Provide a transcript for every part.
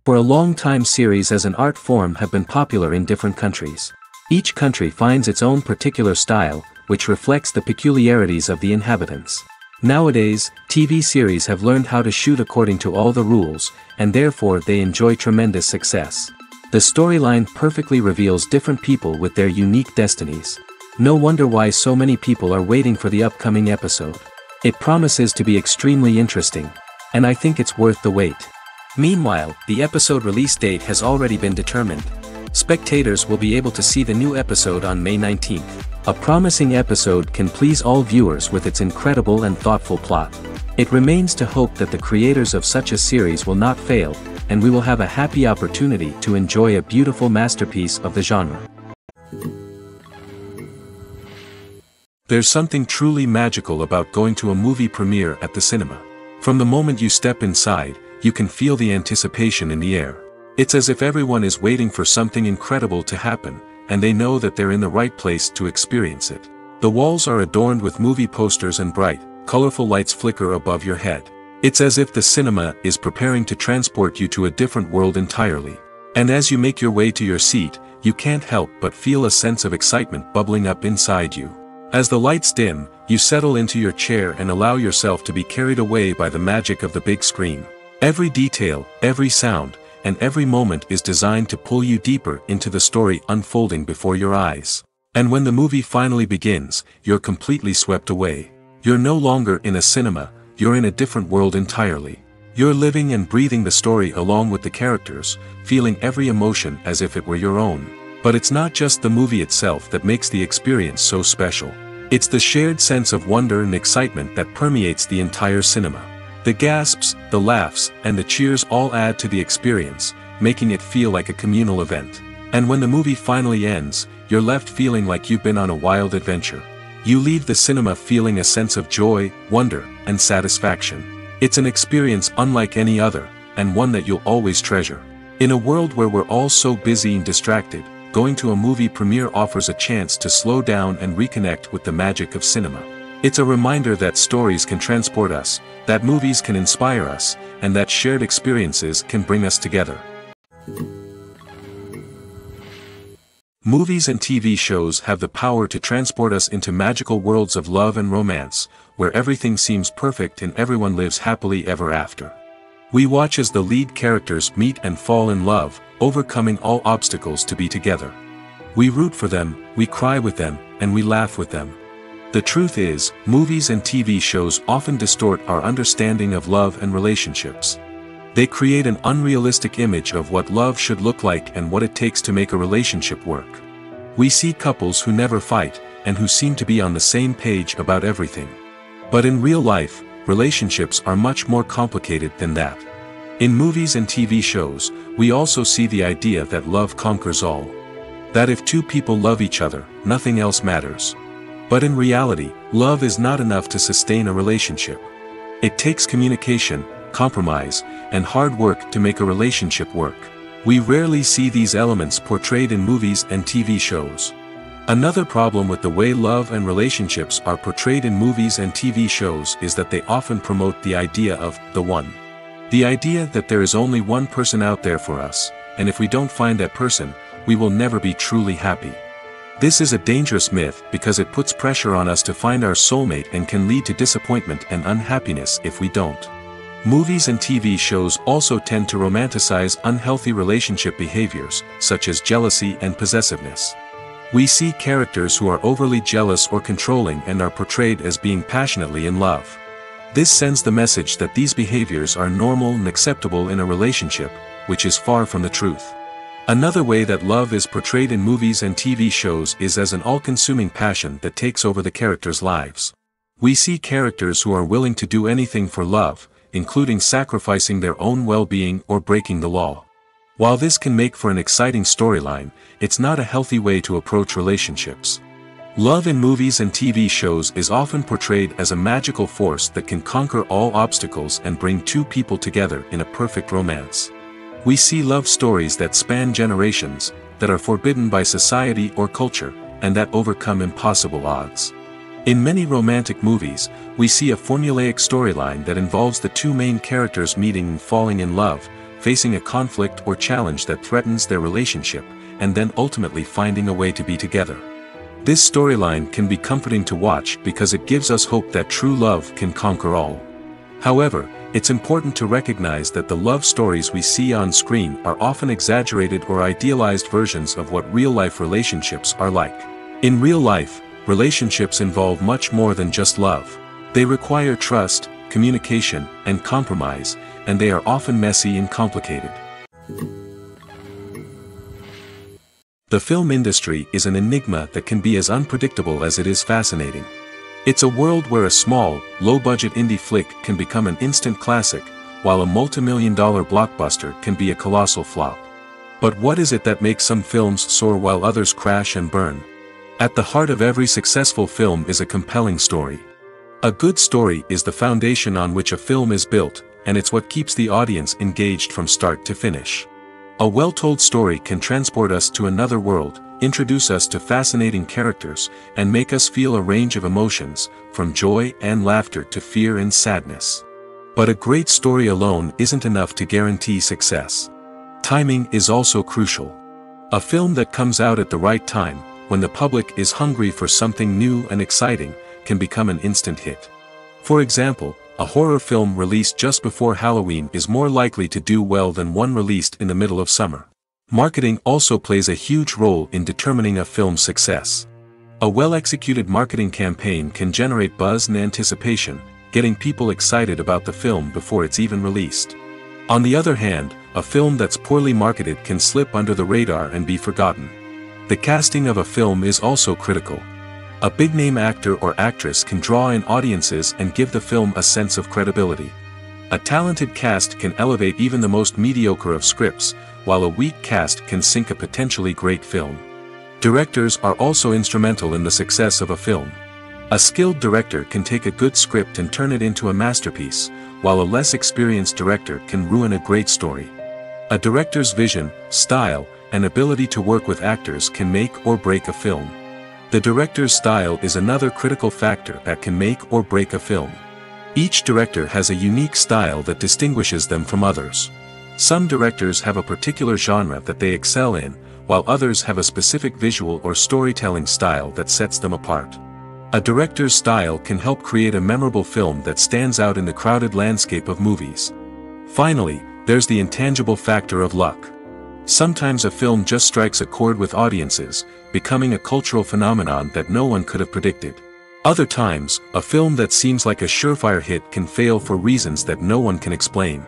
For a long time series as an art form have been popular in different countries. Each country finds its own particular style, which reflects the peculiarities of the inhabitants. Nowadays, TV series have learned how to shoot according to all the rules, and therefore they enjoy tremendous success. The storyline perfectly reveals different people with their unique destinies. No wonder why so many people are waiting for the upcoming episode. It promises to be extremely interesting. And I think it's worth the wait. Meanwhile, the episode release date has already been determined. Spectators will be able to see the new episode on May 19th. A promising episode can please all viewers with its incredible and thoughtful plot. It remains to hope that the creators of such a series will not fail, and we will have a happy opportunity to enjoy a beautiful masterpiece of the genre. There's something truly magical about going to a movie premiere at the cinema. From the moment you step inside, you can feel the anticipation in the air. It's as if everyone is waiting for something incredible to happen, and they know that they're in the right place to experience it. The walls are adorned with movie posters and bright, colorful lights flicker above your head. It's as if the cinema is preparing to transport you to a different world entirely. And as you make your way to your seat, you can't help but feel a sense of excitement bubbling up inside you. As the lights dim, you settle into your chair and allow yourself to be carried away by the magic of the big screen. Every detail, every sound, and every moment is designed to pull you deeper into the story unfolding before your eyes. And when the movie finally begins, you're completely swept away. You're no longer in a cinema, you're in a different world entirely. You're living and breathing the story along with the characters, feeling every emotion as if it were your own. But it's not just the movie itself that makes the experience so special. It's the shared sense of wonder and excitement that permeates the entire cinema. The gasps, the laughs, and the cheers all add to the experience, making it feel like a communal event. And when the movie finally ends, you're left feeling like you've been on a wild adventure. You leave the cinema feeling a sense of joy, wonder, and satisfaction. It's an experience unlike any other, and one that you'll always treasure. In a world where we're all so busy and distracted, going to a movie premiere offers a chance to slow down and reconnect with the magic of cinema. It's a reminder that stories can transport us, that movies can inspire us, and that shared experiences can bring us together. Movies and TV shows have the power to transport us into magical worlds of love and romance, where everything seems perfect and everyone lives happily ever after. We watch as the lead characters meet and fall in love, overcoming all obstacles to be together. We root for them, we cry with them, and we laugh with them. The truth is, movies and TV shows often distort our understanding of love and relationships. They create an unrealistic image of what love should look like and what it takes to make a relationship work. We see couples who never fight, and who seem to be on the same page about everything. But in real life, relationships are much more complicated than that. In movies and TV shows, we also see the idea that love conquers all. That if two people love each other, nothing else matters. But in reality, love is not enough to sustain a relationship. It takes communication, compromise, and hard work to make a relationship work. We rarely see these elements portrayed in movies and TV shows. Another problem with the way love and relationships are portrayed in movies and TV shows is that they often promote the idea of the one. The idea that there is only one person out there for us, and if we don't find that person, we will never be truly happy. This is a dangerous myth because it puts pressure on us to find our soulmate and can lead to disappointment and unhappiness if we don't. Movies and TV shows also tend to romanticize unhealthy relationship behaviors, such as jealousy and possessiveness. We see characters who are overly jealous or controlling and are portrayed as being passionately in love. This sends the message that these behaviors are normal and acceptable in a relationship, which is far from the truth. Another way that love is portrayed in movies and TV shows is as an all-consuming passion that takes over the characters' lives. We see characters who are willing to do anything for love, including sacrificing their own well-being or breaking the law. While this can make for an exciting storyline, it's not a healthy way to approach relationships. Love in movies and TV shows is often portrayed as a magical force that can conquer all obstacles and bring two people together in a perfect romance. We see love stories that span generations, that are forbidden by society or culture, and that overcome impossible odds. In many romantic movies, we see a formulaic storyline that involves the two main characters meeting and falling in love, facing a conflict or challenge that threatens their relationship, and then ultimately finding a way to be together. This storyline can be comforting to watch because it gives us hope that true love can conquer all. However, it's important to recognize that the love stories we see on screen are often exaggerated or idealized versions of what real-life relationships are like. In real life, relationships involve much more than just love. They require trust, communication, and compromise, and they are often messy and complicated. The film industry is an enigma that can be as unpredictable as it is fascinating. It's a world where a small, low-budget indie flick can become an instant classic, while a multi-million-dollar blockbuster can be a colossal flop. But what is it that makes some films soar while others crash and burn? At the heart of every successful film is a compelling story. A good story is the foundation on which a film is built, and it's what keeps the audience engaged from start to finish. A well-told story can transport us to another world, introduce us to fascinating characters, and make us feel a range of emotions, from joy and laughter to fear and sadness. But a great story alone isn't enough to guarantee success. Timing is also crucial. A film that comes out at the right time, when the public is hungry for something new and exciting, can become an instant hit. For example, a horror film released just before Halloween is more likely to do well than one released in the middle of summer. Marketing also plays a huge role in determining a film's success. A well-executed marketing campaign can generate buzz and anticipation, getting people excited about the film before it's even released. On the other hand, a film that's poorly marketed can slip under the radar and be forgotten. The casting of a film is also critical. A big-name actor or actress can draw in audiences and give the film a sense of credibility. A talented cast can elevate even the most mediocre of scripts, while a weak cast can sink a potentially great film. Directors are also instrumental in the success of a film. A skilled director can take a good script and turn it into a masterpiece, while a less experienced director can ruin a great story. A director's vision, style, and ability to work with actors can make or break a film. The director's style is another critical factor that can make or break a film. Each director has a unique style that distinguishes them from others. Some directors have a particular genre that they excel in, while others have a specific visual or storytelling style that sets them apart. A director's style can help create a memorable film that stands out in the crowded landscape of movies. Finally, there's the intangible factor of luck. Sometimes a film just strikes a chord with audiences, becoming a cultural phenomenon that no one could have predicted. Other times, a film that seems like a surefire hit can fail for reasons that no one can explain.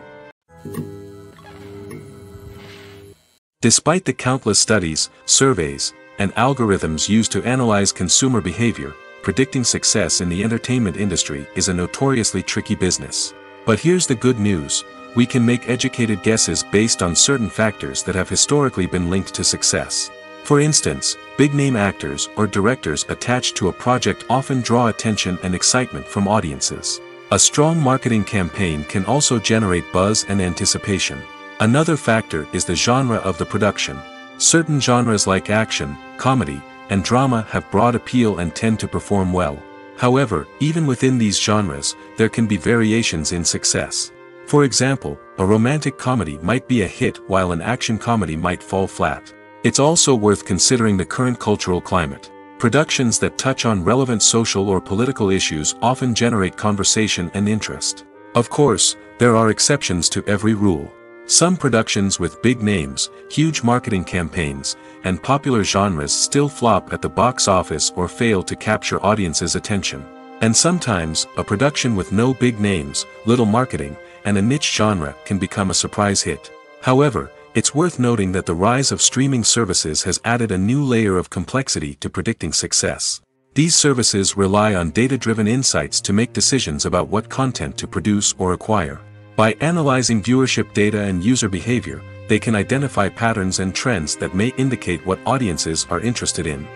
Despite the countless studies, surveys, and algorithms used to analyze consumer behavior, predicting success in the entertainment industry is a notoriously tricky business. But here's the good news: we can make educated guesses based on certain factors that have historically been linked to success. For instance, big-name actors or directors attached to a project often draw attention and excitement from audiences. A strong marketing campaign can also generate buzz and anticipation. Another factor is the genre of the production. Certain genres like action, comedy, and drama have broad appeal and tend to perform well. However, even within these genres, there can be variations in success. For example, a romantic comedy might be a hit while an action comedy might fall flat. It's also worth considering the current cultural climate. Productions that touch on relevant social or political issues often generate conversation and interest. Of course, there are exceptions to every rule. Some productions with big names, huge marketing campaigns, and popular genres still flop at the box office or fail to capture audiences' attention. And sometimes, a production with no big names, little marketing, and a niche genre can become a surprise hit. However, it's worth noting that the rise of streaming services has added a new layer of complexity to predicting success. These services rely on data-driven insights to make decisions about what content to produce or acquire. By analyzing viewership data and user behavior, they can identify patterns and trends that may indicate what audiences are interested in.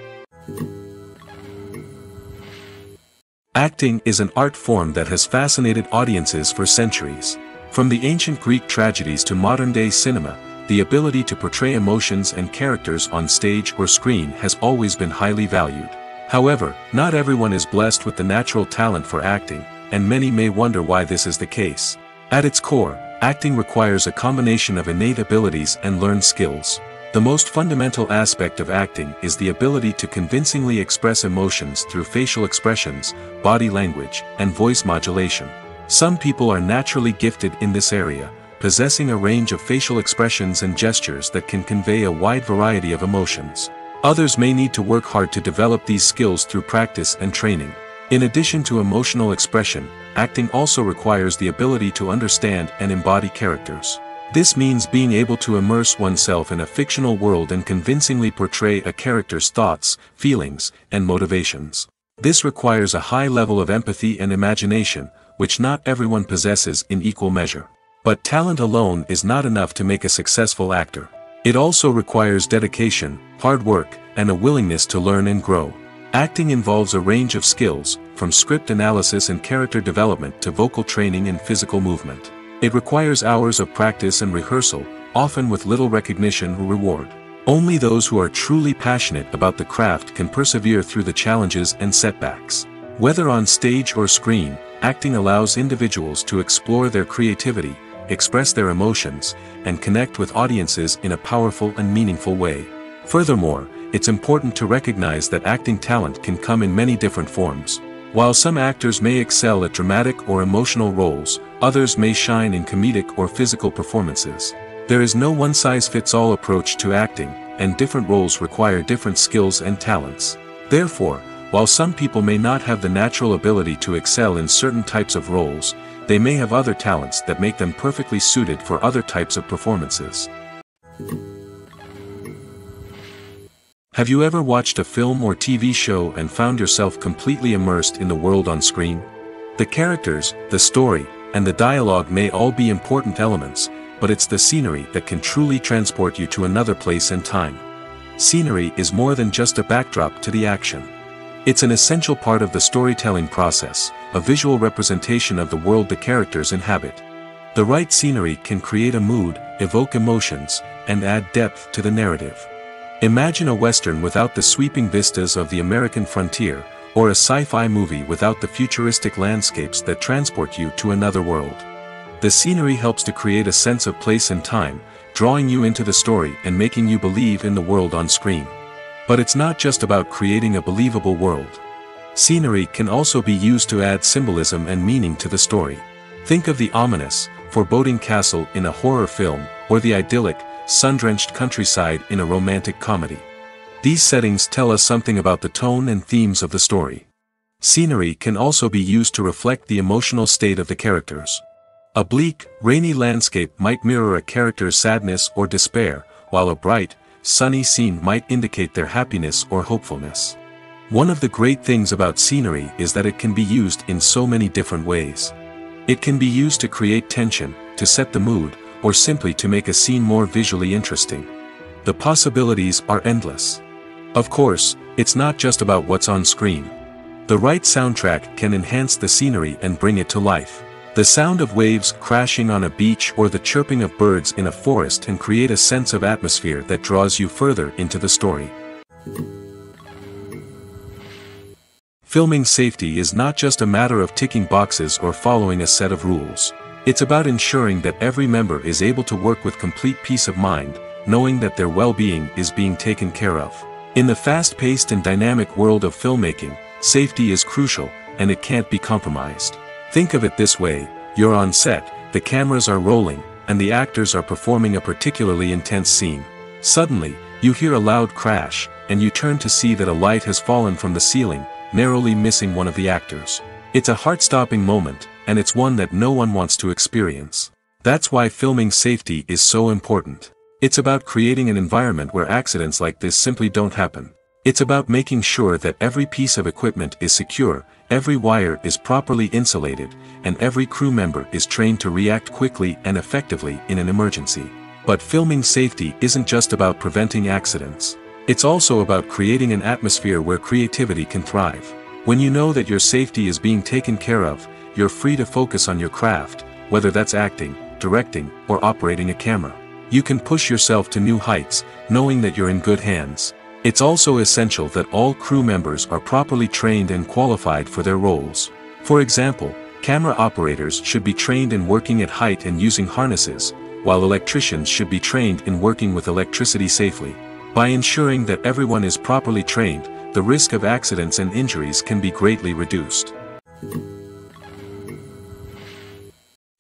Acting is an art form that has fascinated audiences for centuries. From the ancient Greek tragedies to modern-day cinema, the ability to portray emotions and characters on stage or screen has always been highly valued. However, not everyone is blessed with the natural talent for acting, and many may wonder why this is the case. At its core, Acting requires a combination of innate abilities and learned skills. The most fundamental aspect of acting is the ability to convincingly express emotions through facial expressions, body language, and voice modulation. Some people are naturally gifted in this area, possessing a range of facial expressions and gestures that can convey a wide variety of emotions. Others may need to work hard to develop these skills through practice and training. In addition to emotional expression, acting also requires the ability to understand and embody characters. This means being able to immerse oneself in a fictional world and convincingly portray a character's thoughts, feelings, and motivations. This requires a high level of empathy and imagination, which not everyone possesses in equal measure. But talent alone is not enough to make a successful actor. It also requires dedication, hard work, and a willingness to learn and grow. Acting involves a range of skills, from script analysis and character development to vocal training and physical movement. It requires hours of practice and rehearsal, often with little recognition or reward. Only those who are truly passionate about the craft can persevere through the challenges and setbacks. Whether on stage or screen, acting allows individuals to explore their creativity, express their emotions, and connect with audiences in a powerful and meaningful way. Furthermore, it's important to recognize that acting talent can come in many different forms. While some actors may excel at dramatic or emotional roles, others may shine in comedic or physical performances. There is no one-size-fits-all approach to acting, and different roles require different skills and talents. Therefore, while some people may not have the natural ability to excel in certain types of roles, they may have other talents that make them perfectly suited for other types of performances. Have you ever watched a film or TV show and found yourself completely immersed in the world on screen? The characters, the story, and the dialogue may all be important elements, but it's the scenery that can truly transport you to another place and time. Scenery is more than just a backdrop to the action. It's an essential part of the storytelling process, a visual representation of the world the characters inhabit. The right scenery can create a mood, evoke emotions, and add depth to the narrative. Imagine a Western without the sweeping vistas of the American frontier, or a sci-fi movie without the futuristic landscapes that transport you to another world. The scenery helps to create a sense of place and time, drawing you into the story and making you believe in the world on screen. But it's not just about creating a believable world. Scenery can also be used to add symbolism and meaning to the story. Think of the ominous, foreboding castle in a horror film, or the idyllic, sun-drenched countryside in a romantic comedy. These settings tell us something about the tone and themes of the story. Scenery can also be used to reflect the emotional state of the characters. A bleak, rainy landscape might mirror a character's sadness or despair, while a bright, sunny scene might indicate their happiness or hopefulness. One of the great things about scenery is that it can be used in so many different ways. It can be used to create tension, to set the mood, or simply to make a scene more visually interesting. The possibilities are endless. Of course, it's not just about what's on screen. The right soundtrack can enhance the scenery and bring it to life. The sound of waves crashing on a beach or the chirping of birds in a forest can create a sense of atmosphere that draws you further into the story. Filming safety is not just a matter of ticking boxes or following a set of rules. It's about ensuring that every member is able to work with complete peace of mind, knowing that their well-being is being taken care of. In the fast-paced and dynamic world of filmmaking, safety is crucial, and it can't be compromised. Think of it this way: you're on set, the cameras are rolling, and the actors are performing a particularly intense scene. Suddenly, you hear a loud crash, and you turn to see that a light has fallen from the ceiling, narrowly missing one of the actors. It's a heart-stopping moment, and it's one that no one wants to experience. That's why filming safety is so important. It's about creating an environment where accidents like this simply don't happen. It's about making sure that every piece of equipment is secure, every wire is properly insulated, and every crew member is trained to react quickly and effectively in an emergency. But filming safety isn't just about preventing accidents. It's also about creating an atmosphere where creativity can thrive. When you know that your safety is being taken care of, you're free to focus on your craft, whether that's acting, directing, or operating a camera. You can push yourself to new heights, knowing that you're in good hands. It's also essential that all crew members are properly trained and qualified for their roles. For example, Camera operators should be trained in working at height and using harnesses, while electricians should be trained in working with electricity safely. By ensuring that everyone is properly trained, the risk of accidents and injuries can be greatly reduced.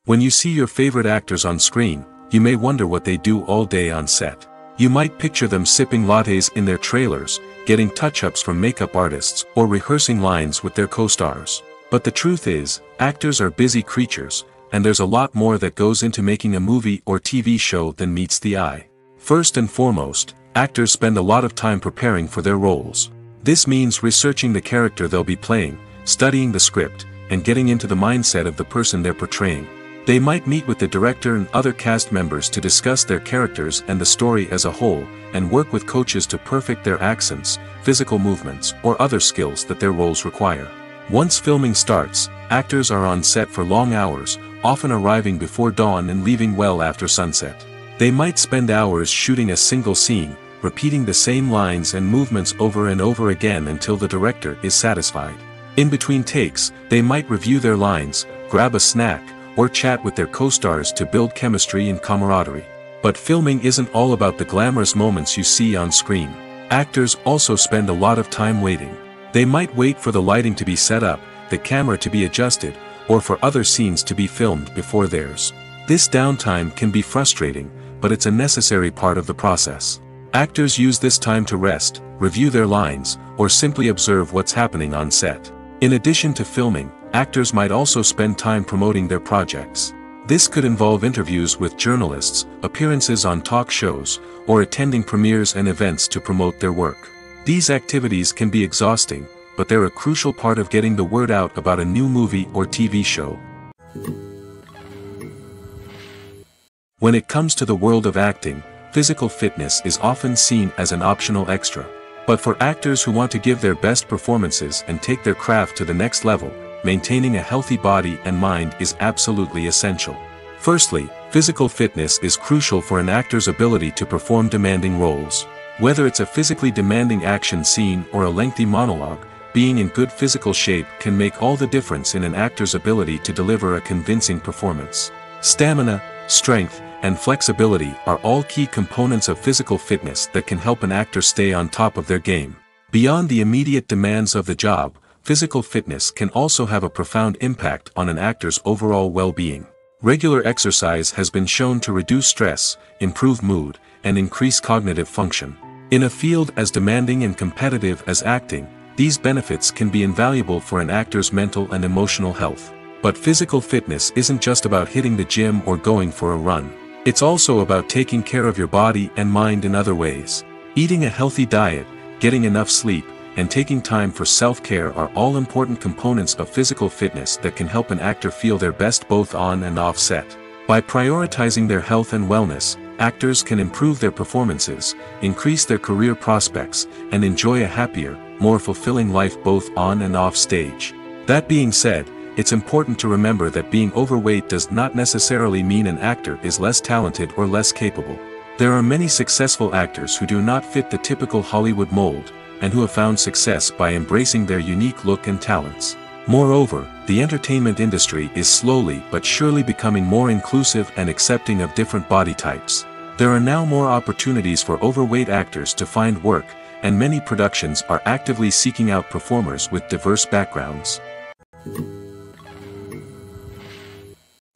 When you see your favorite actors on screen, you may wonder what they do all day on set. You might picture them sipping lattes in their trailers, getting touch-ups from makeup artists, or rehearsing lines with their co-stars. But the truth is, actors are busy creatures, and there's a lot more that goes into making a movie or TV show than meets the eye. First and foremost, actors spend a lot of time preparing for their roles. This means researching the character they'll be playing, studying the script, and getting into the mindset of the person they're portraying. They might meet with the director and other cast members to discuss their characters and the story as a whole, and work with coaches to perfect their accents, physical movements, or other skills that their roles require. Once filming starts, actors are on set for long hours, often arriving before dawn and leaving well after sunset. They might spend hours shooting a single scene, repeating the same lines and movements over and over again until the director is satisfied. In between takes, they might review their lines, grab a snack, or chat with their co-stars to build chemistry and camaraderie. But filming isn't all about the glamorous moments you see on screen. Actors also spend a lot of time waiting. They might wait for the lighting to be set up, the camera to be adjusted, or for other scenes to be filmed before theirs. This downtime can be frustrating, but it's a necessary part of the process. Actors use this time to rest, review their lines, or simply observe what's happening on set. In addition to filming, actors might also spend time promoting their projects. This could involve interviews with journalists, appearances on talk shows, or attending premieres and events to promote their work. These activities can be exhausting, but they're a crucial part of getting the word out about a new movie or TV show. When it comes to the world of acting, physical fitness is often seen as an optional extra. But for actors who want to give their best performances and take their craft to the next level, maintaining a healthy body and mind is absolutely essential. Firstly, physical fitness is crucial for an actor's ability to perform demanding roles. Whether it's a physically demanding action scene or a lengthy monologue, being in good physical shape can make all the difference in an actor's ability to deliver a convincing performance. Stamina, strength, and flexibility are all key components of physical fitness that can help an actor stay on top of their game. Beyond the immediate demands of the job, physical fitness can also have a profound impact on an actor's overall well-being. Regular exercise has been shown to reduce stress, improve mood, and increase cognitive function. In a field as demanding and competitive as acting, these benefits can be invaluable for an actor's mental and emotional health. But physical fitness isn't just about hitting the gym or going for a run. It's also about taking care of your body and mind in other ways. Eating a healthy diet, getting enough sleep, and taking time for self-care are all important components of physical fitness that can help an actor feel their best both on and off set. By prioritizing their health and wellness, actors can improve their performances, increase their career prospects, and enjoy a happier, more fulfilling life both on and off stage. That being said, it's important to remember that being overweight does not necessarily mean an actor is less talented or less capable. There are many successful actors who do not fit the typical Hollywood mold, and who have found success by embracing their unique look and talents. Moreover, the entertainment industry is slowly but surely becoming more inclusive and accepting of different body types. There are now more opportunities for overweight actors to find work, and many productions are actively seeking out performers with diverse backgrounds.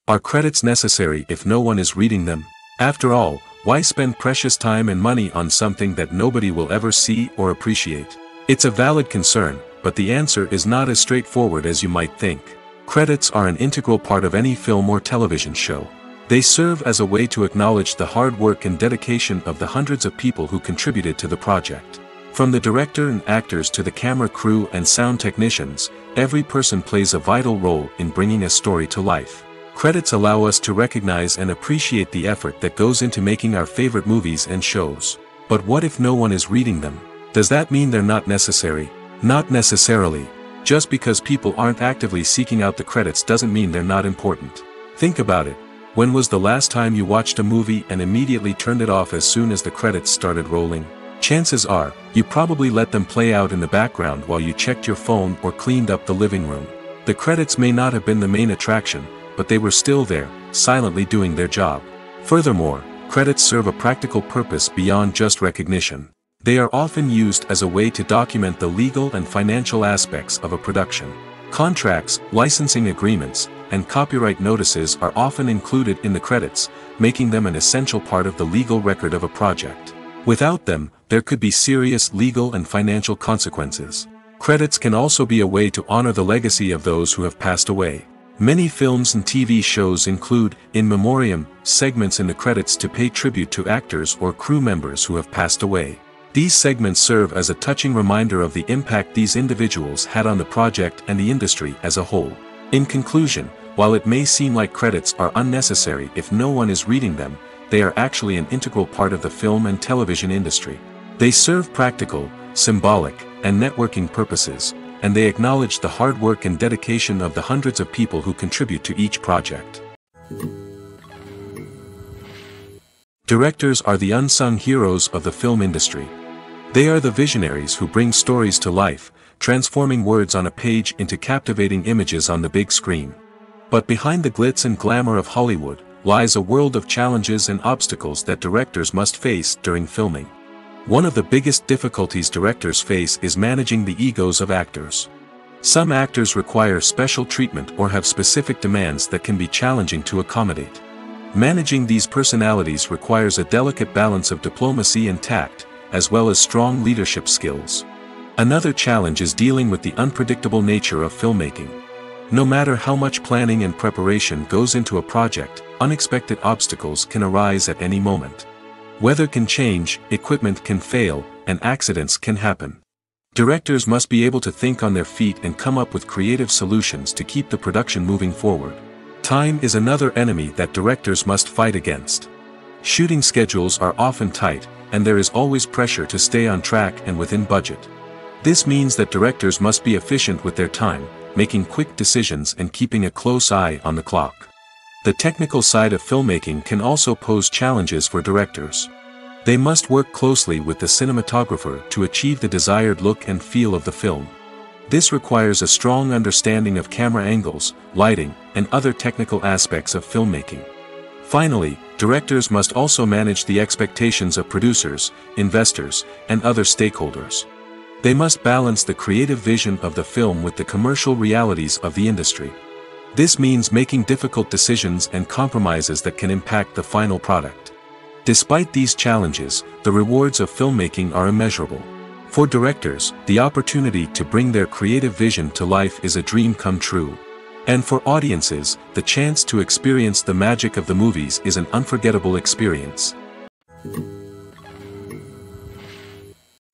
Are credits necessary if no one is reading them? After all, why spend precious time and money on something that nobody will ever see or appreciate? It's a valid concern, but the answer is not as straightforward as you might think. Credits are an integral part of any film or television show. They serve as a way to acknowledge the hard work and dedication of the hundreds of people who contributed to the project. From the director and actors to the camera crew and sound technicians, every person plays a vital role in bringing a story to life. Credits allow us to recognize and appreciate the effort that goes into making our favorite movies and shows. But what if no one is reading them? Does that mean they're not necessary? Not necessarily. Just because people aren't actively seeking out the credits doesn't mean they're not important. Think about it. When was the last time you watched a movie and immediately turned it off as soon as the credits started rolling? Chances are, you probably let them play out in the background while you checked your phone or cleaned up the living room. The credits may not have been the main attraction, but they were still there, silently doing their job. Furthermore, credits serve a practical purpose beyond just recognition. They are often used as a way to document the legal and financial aspects of a production. Contracts, licensing agreements, and copyright notices are often included in the credits, making them an essential part of the legal record of a project. Without them, there could be serious legal and financial consequences. Credits can also be a way to honor the legacy of those who have passed away. Many films and TV shows include, in memoriam, segments in the credits to pay tribute to actors or crew members who have passed away. These segments serve as a touching reminder of the impact these individuals had on the project and the industry as a whole. In conclusion, while it may seem like credits are unnecessary if no one is reading them, they are actually an integral part of the film and television industry. They serve practical, symbolic, and networking purposes, and they acknowledge the hard work and dedication of the hundreds of people who contribute to each project. Directors are the unsung heroes of the film industry. They are the visionaries who bring stories to life, transforming words on a page into captivating images on the big screen. But behind the glitz and glamour of Hollywood, lies a world of challenges and obstacles that directors must face during filming. One of the biggest difficulties directors face is managing the egos of actors. Some actors require special treatment or have specific demands that can be challenging to accommodate. Managing these personalities requires a delicate balance of diplomacy and tact, as well as strong leadership skills. Another challenge is dealing with the unpredictable nature of filmmaking. No matter how much planning and preparation goes into a project, unexpected obstacles can arise at any moment. Weather can change, equipment can fail, and accidents can happen. Directors must be able to think on their feet and come up with creative solutions to keep the production moving forward. Time is another enemy that directors must fight against. Shooting schedules are often tight, and there is always pressure to stay on track and within budget. This means that directors must be efficient with their time, making quick decisions and keeping a close eye on the clock. The technical side of filmmaking can also pose challenges for directors. They must work closely with the cinematographer to achieve the desired look and feel of the film. This requires a strong understanding of camera angles, lighting, and other technical aspects of filmmaking. Finally, directors must also manage the expectations of producers, investors, and other stakeholders. They must balance the creative vision of the film with the commercial realities of the industry. This means making difficult decisions and compromises that can impact the final product. Despite these challenges, the rewards of filmmaking are immeasurable. For directors, the opportunity to bring their creative vision to life is a dream come true. And for audiences, the chance to experience the magic of the movies is an unforgettable experience.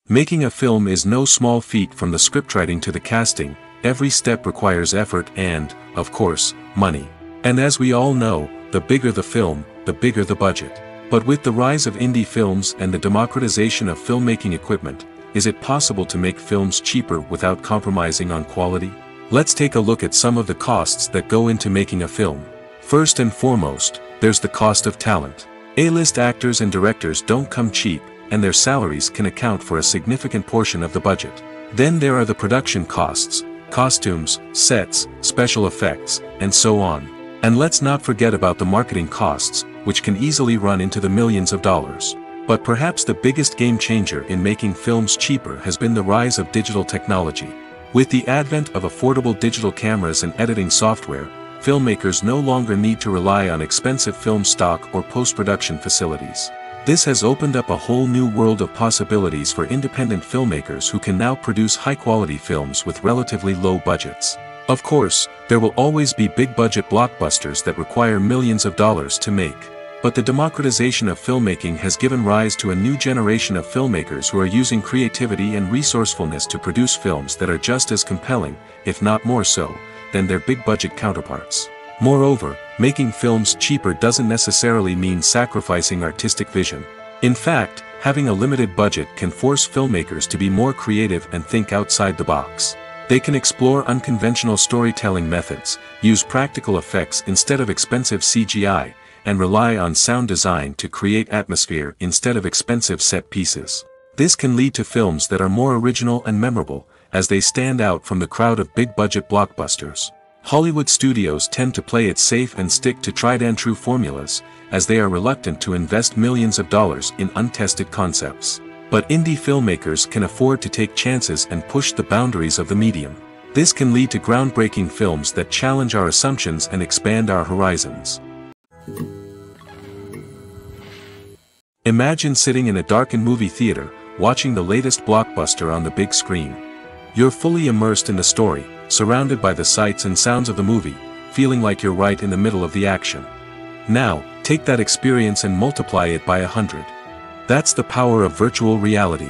Making a film is no small feat. From the scriptwriting to the casting, every step requires effort and, of course, money. And as we all know, the bigger the film, the bigger the budget. But with the rise of indie films and the democratization of filmmaking equipment, is it possible to make films cheaper without compromising on quality? Let's take a look at some of the costs that go into making a film. First and foremost, there's the cost of talent. A-list actors and directors don't come cheap, and their salaries can account for a significant portion of the budget. Then there are the production costs, costumes, sets, special effects, and so on. And let's not forget about the marketing costs, which can easily run into the millions of dollars. But perhaps the biggest game changer in making films cheaper has been the rise of digital technology. With the advent of affordable digital cameras and editing software, filmmakers no longer need to rely on expensive film stock or post-production facilities. This has opened up a whole new world of possibilities for independent filmmakers who can now produce high-quality films with relatively low budgets. Of course, there will always be big-budget blockbusters that require millions of dollars to make. But the democratization of filmmaking has given rise to a new generation of filmmakers who are using creativity and resourcefulness to produce films that are just as compelling, if not more so, than their big-budget counterparts. Moreover, making films cheaper doesn't necessarily mean sacrificing artistic vision. In fact, having a limited budget can force filmmakers to be more creative and think outside the box. They can explore unconventional storytelling methods, use practical effects instead of expensive CGI, and rely on sound design to create atmosphere instead of expensive set pieces. This can lead to films that are more original and memorable, as they stand out from the crowd of big-budget blockbusters. Hollywood studios tend to play it safe and stick to tried-and-true formulas, as they are reluctant to invest millions of dollars in untested concepts. But indie filmmakers can afford to take chances and push the boundaries of the medium. This can lead to groundbreaking films that challenge our assumptions and expand our horizons. Imagine sitting in a darkened movie theater, watching the latest blockbuster on the big screen. You're fully immersed in the story, surrounded by the sights and sounds of the movie, feeling like you're right in the middle of the action. Now, take that experience and multiply it by 100. That's the power of virtual reality.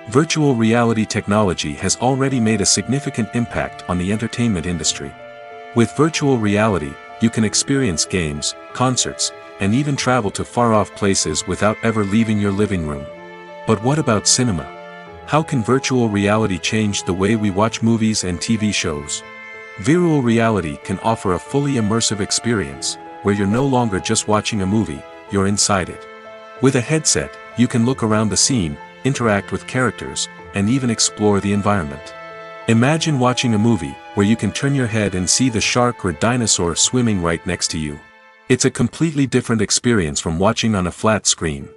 Virtual reality technology has already made a significant impact on the entertainment industry. With virtual reality, you can experience games, concerts, and even travel to far-off places without ever leaving your living room. But what about cinema? How can virtual reality change the way we watch movies and TV shows? Virtual reality can offer a fully immersive experience, where you're no longer just watching a movie, you're inside it. With a headset, you can look around the scene, interact with characters, and even explore the environment. Imagine watching a movie, where you can turn your head and see the shark or dinosaur swimming right next to you. It's a completely different experience from watching on a flat screen.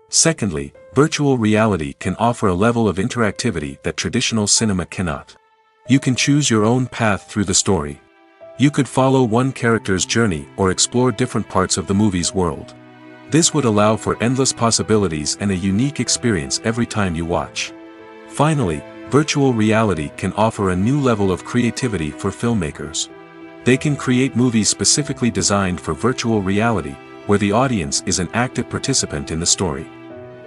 Secondly, virtual reality can offer a level of interactivity that traditional cinema cannot. You can choose your own path through the story. You could follow one character's journey or explore different parts of the movie's world. This would allow for endless possibilities and a unique experience every time you watch. Finally, virtual reality can offer a new level of creativity for filmmakers. They can create movies specifically designed for virtual reality, where the audience is an active participant in the story.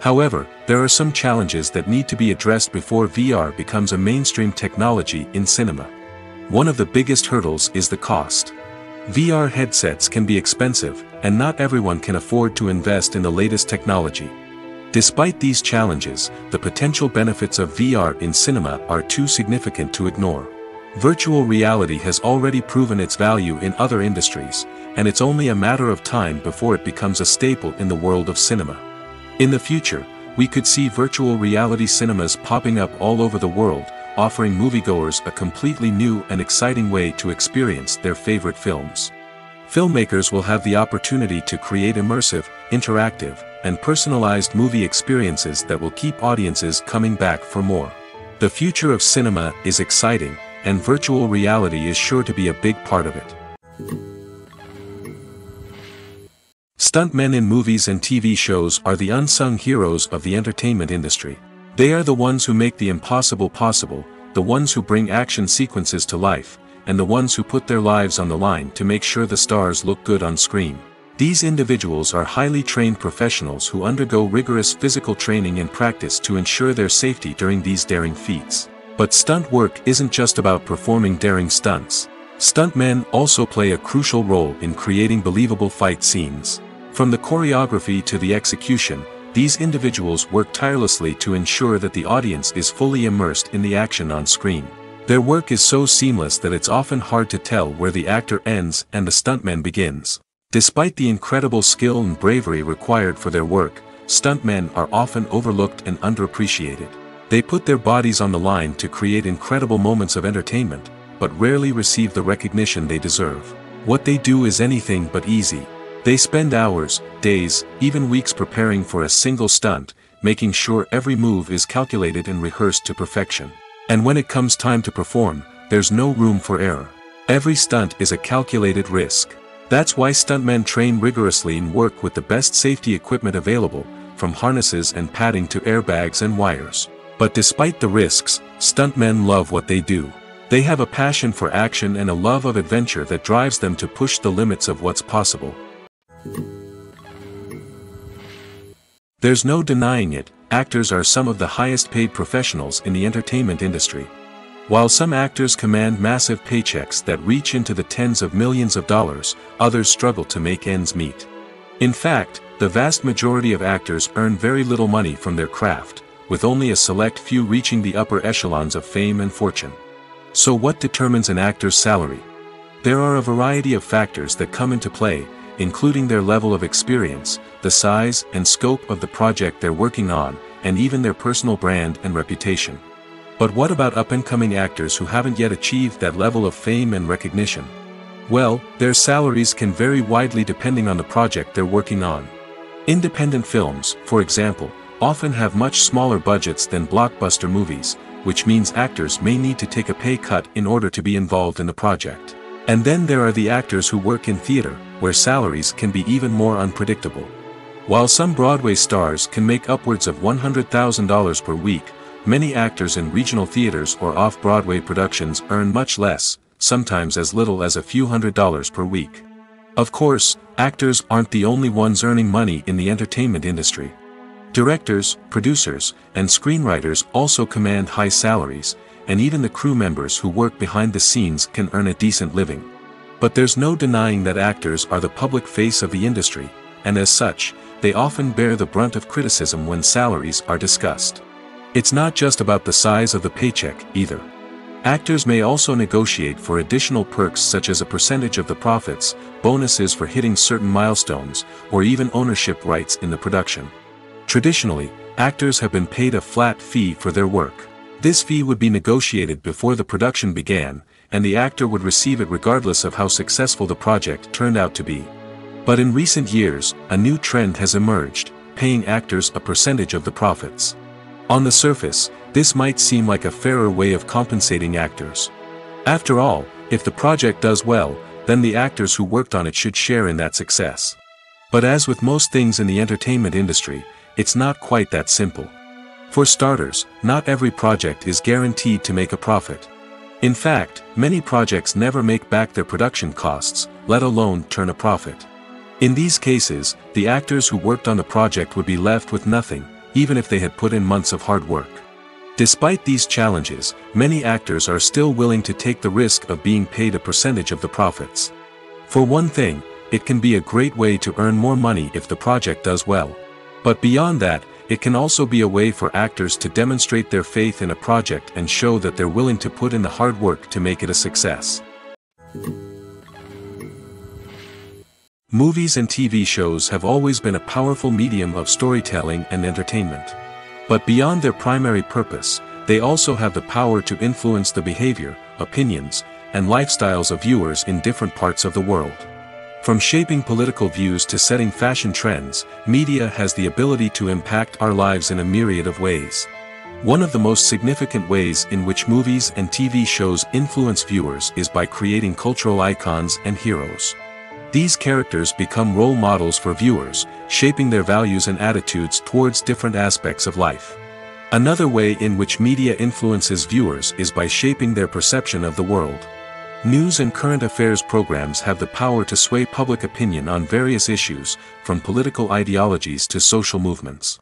However, there are some challenges that need to be addressed before VR becomes a mainstream technology in cinema. One of the biggest hurdles is the cost. VR headsets can be expensive, and not everyone can afford to invest in the latest technology. Despite these challenges, the potential benefits of VR in cinema are too significant to ignore. Virtual reality has already proven its value in other industries, and it's only a matter of time before it becomes a staple in the world of cinema. In the future, we could see virtual reality cinemas popping up all over the world, offering moviegoers a completely new and exciting way to experience their favorite films. Filmmakers will have the opportunity to create immersive, interactive, and personalized movie experiences that will keep audiences coming back for more. The future of cinema is exciting, and virtual reality is sure to be a big part of it. Stuntmen in movies and TV shows are the unsung heroes of the entertainment industry. They are the ones who make the impossible possible, the ones who bring action sequences to life, and the ones who put their lives on the line to make sure the stars look good on screen. These individuals are highly trained professionals who undergo rigorous physical training and practice to ensure their safety during these daring feats. But stunt work isn't just about performing daring stunts. Stuntmen also play a crucial role in creating believable fight scenes. From the choreography to the execution, these individuals work tirelessly to ensure that the audience is fully immersed in the action on screen. Their work is so seamless that it's often hard to tell where the actor ends and the stuntman begins. Despite the incredible skill and bravery required for their work, stuntmen are often overlooked and underappreciated. They put their bodies on the line to create incredible moments of entertainment, but rarely receive the recognition they deserve. What they do is anything but easy. They spend hours, days, even weeks preparing for a single stunt, making sure every move is calculated and rehearsed to perfection. And when it comes time to perform, there's no room for error. Every stunt is a calculated risk. That's why stuntmen train rigorously and work with the best safety equipment available, from harnesses and padding to airbags and wires. But despite the risks, stuntmen love what they do. They have a passion for action and a love of adventure that drives them to push the limits of what's possible. There's no denying it, actors are some of the highest paid professionals in the entertainment industry. While some actors command massive paychecks that reach into the tens of millions of dollars, others struggle to make ends meet. In fact, the vast majority of actors earn very little money from their craft, with only a select few reaching the upper echelons of fame and fortune. So what determines an actor's salary? There are a variety of factors that come into play, including their level of experience, the size and scope of the project they're working on, and even their personal brand and reputation. But what about up-and-coming actors who haven't yet achieved that level of fame and recognition? Well, their salaries can vary widely depending on the project they're working on. Independent films, for example, often have much smaller budgets than blockbuster movies, which means actors may need to take a pay cut in order to be involved in the project. And then there are the actors who work in theater, where salaries can be even more unpredictable. While some Broadway stars can make upwards of $100,000 per week, many actors in regional theaters or off-Broadway productions earn much less, sometimes as little as a few $100s per week. Of course, actors aren't the only ones earning money in the entertainment industry. Directors, producers, and screenwriters also command high salaries, and even the crew members who work behind the scenes can earn a decent living. But there's no denying that actors are the public face of the industry, and as such, they often bear the brunt of criticism when salaries are discussed. It's not just about the size of the paycheck, either. Actors may also negotiate for additional perks such as a percentage of the profits, bonuses for hitting certain milestones, or even ownership rights in the production. Traditionally, actors have been paid a flat fee for their work. This fee would be negotiated before the production began, and the actor would receive it regardless of how successful the project turned out to be. But in recent years, a new trend has emerged, paying actors a percentage of the profits. On the surface, this might seem like a fairer way of compensating actors. After all, if the project does well, then the actors who worked on it should share in that success. But as with most things in the entertainment industry, it's not quite that simple. For starters, not every project is guaranteed to make a profit. In fact, many projects never make back their production costs, let alone turn a profit. In these cases, the actors who worked on the project would be left with nothing, even if they had put in months of hard work. Despite these challenges, many actors are still willing to take the risk of being paid a percentage of the profits. For one thing, it can be a great way to earn more money if the project does well. But beyond that, it can also be a way for actors to demonstrate their faith in a project and show that they're willing to put in the hard work to make it a success. Movies and TV shows have always been a powerful medium of storytelling and entertainment. But beyond their primary purpose, they also have the power to influence the behavior, opinions, and lifestyles of viewers in different parts of the world. From shaping political views to setting fashion trends, media has the ability to impact our lives in a myriad of ways. One of the most significant ways in which movies and TV shows influence viewers is by creating cultural icons and heroes. These characters become role models for viewers, shaping their values and attitudes towards different aspects of life. Another way in which media influences viewers is by shaping their perception of the world. News and current affairs programs have the power to sway public opinion on various issues, from political ideologies to social movements.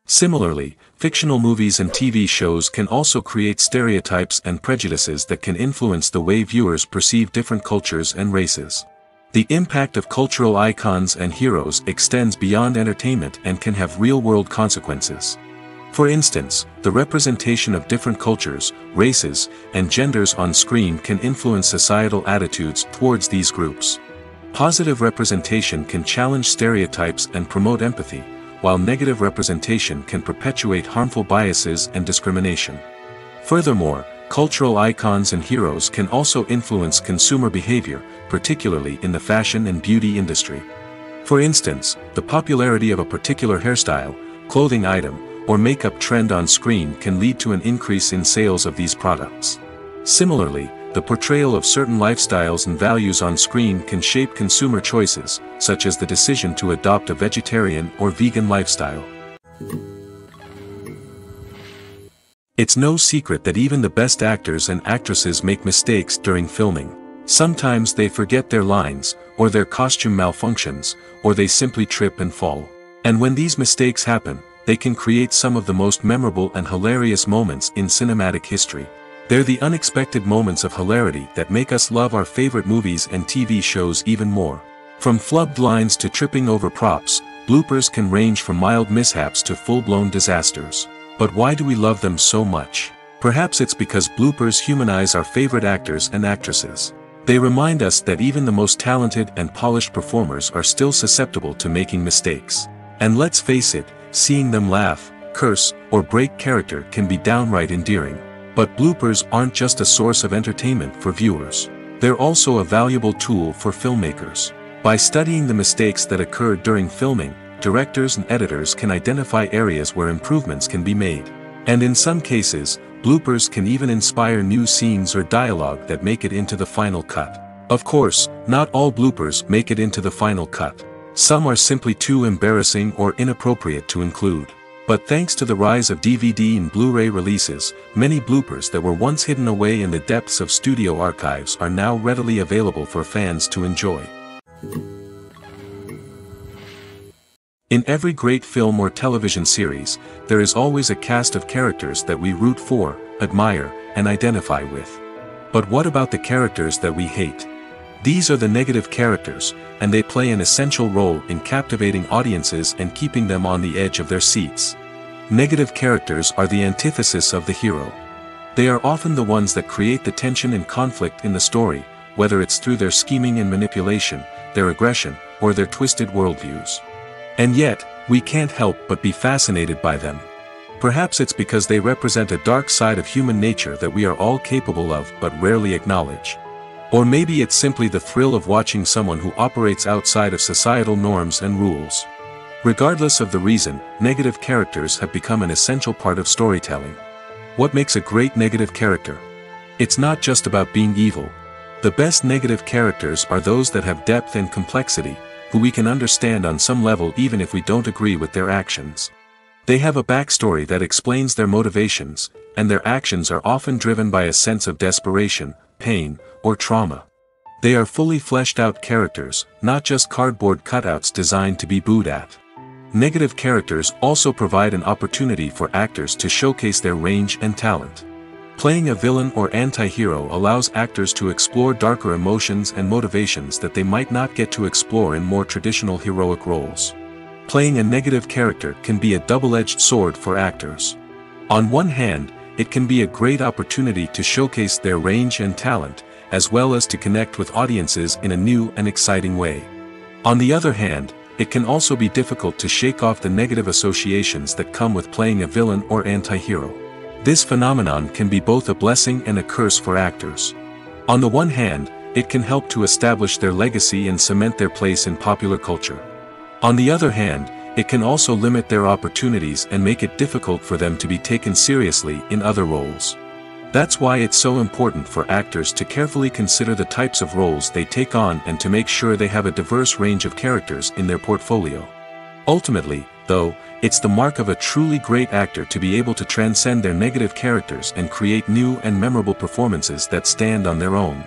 Similarly, fictional movies and TV shows can also create stereotypes and prejudices that can influence the way viewers perceive different cultures and races. The impact of cultural icons and heroes extends beyond entertainment and can have real-world consequences. For instance, the representation of different cultures, races, and genders on screen can influence societal attitudes towards these groups. Positive representation can challenge stereotypes and promote empathy, while negative representation can perpetuate harmful biases and discrimination. Furthermore, cultural icons and heroes can also influence consumer behavior, particularly in the fashion and beauty industry. For instance, the popularity of a particular hairstyle, clothing item, or makeup trend on screen can lead to an increase in sales of these products. Similarly, the portrayal of certain lifestyles and values on screen can shape consumer choices, such as the decision to adopt a vegetarian or vegan lifestyle. It's no secret that even the best actors and actresses make mistakes during filming. Sometimes they forget their lines, or their costume malfunctions, or they simply trip and fall. And when these mistakes happen, they can create some of the most memorable and hilarious moments in cinematic history. They're the unexpected moments of hilarity that make us love our favorite movies and TV shows even more. From flubbed lines to tripping over props, bloopers can range from mild mishaps to full-blown disasters. But why do we love them so much? Perhaps it's because bloopers humanize our favorite actors and actresses. They remind us that even the most talented and polished performers are still susceptible to making mistakes. And let's face it, seeing them laugh, curse, or break character can be downright endearing. But bloopers aren't just a source of entertainment for viewers. They're also a valuable tool for filmmakers. By studying the mistakes that occurred during filming, directors and editors can identify areas where improvements can be made. And in some cases, bloopers can even inspire new scenes or dialogue that make it into the final cut. Of course, not all bloopers make it into the final cut. Some are simply too embarrassing or inappropriate to include. But thanks to the rise of DVD and Blu-ray releases, many bloopers that were once hidden away in the depths of studio archives are now readily available for fans to enjoy. In every great film or television series, there is always a cast of characters that we root for, admire, and identify with. But what about the characters that we hate? These are the negative characters, and they play an essential role in captivating audiences and keeping them on the edge of their seats. Negative characters are the antithesis of the hero. They are often the ones that create the tension and conflict in the story, whether it's through their scheming and manipulation, their aggression, or their twisted worldviews. And yet, we can't help but be fascinated by them. Perhaps it's because they represent a dark side of human nature that we are all capable of but rarely acknowledge. Or maybe it's simply the thrill of watching someone who operates outside of societal norms and rules. Regardless of the reason, negative characters have become an essential part of storytelling. What makes a great negative character? It's not just about being evil. The best negative characters are those that have depth and complexity, who we can understand on some level even if we don't agree with their actions. They have a backstory that explains their motivations, and their actions are often driven by a sense of desperation, pain, or trauma. They are fully fleshed out characters, not just cardboard cutouts designed to be booed at. Negative characters also provide an opportunity for actors to showcase their range and talent. Playing a villain or anti-hero allows actors to explore darker emotions and motivations that they might not get to explore in more traditional heroic roles. Playing a negative character can be a double-edged sword for actors. On one hand, it can be a great opportunity to showcase their range and talent, as well as to connect with audiences in a new and exciting way. On the other hand, it can also be difficult to shake off the negative associations that come with playing a villain or anti-hero. This phenomenon can be both a blessing and a curse for actors. On the one hand, it can help to establish their legacy and cement their place in popular culture. On the other hand, it can also limit their opportunities and make it difficult for them to be taken seriously in other roles. That's why it's so important for actors to carefully consider the types of roles they take on and to make sure they have a diverse range of characters in their portfolio. Ultimately, though, it's the mark of a truly great actor to be able to transcend their negative characters and create new and memorable performances that stand on their own.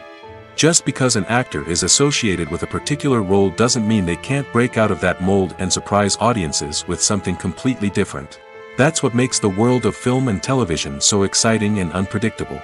Just because an actor is associated with a particular role doesn't mean they can't break out of that mold and surprise audiences with something completely different. That's what makes the world of film and television so exciting and unpredictable.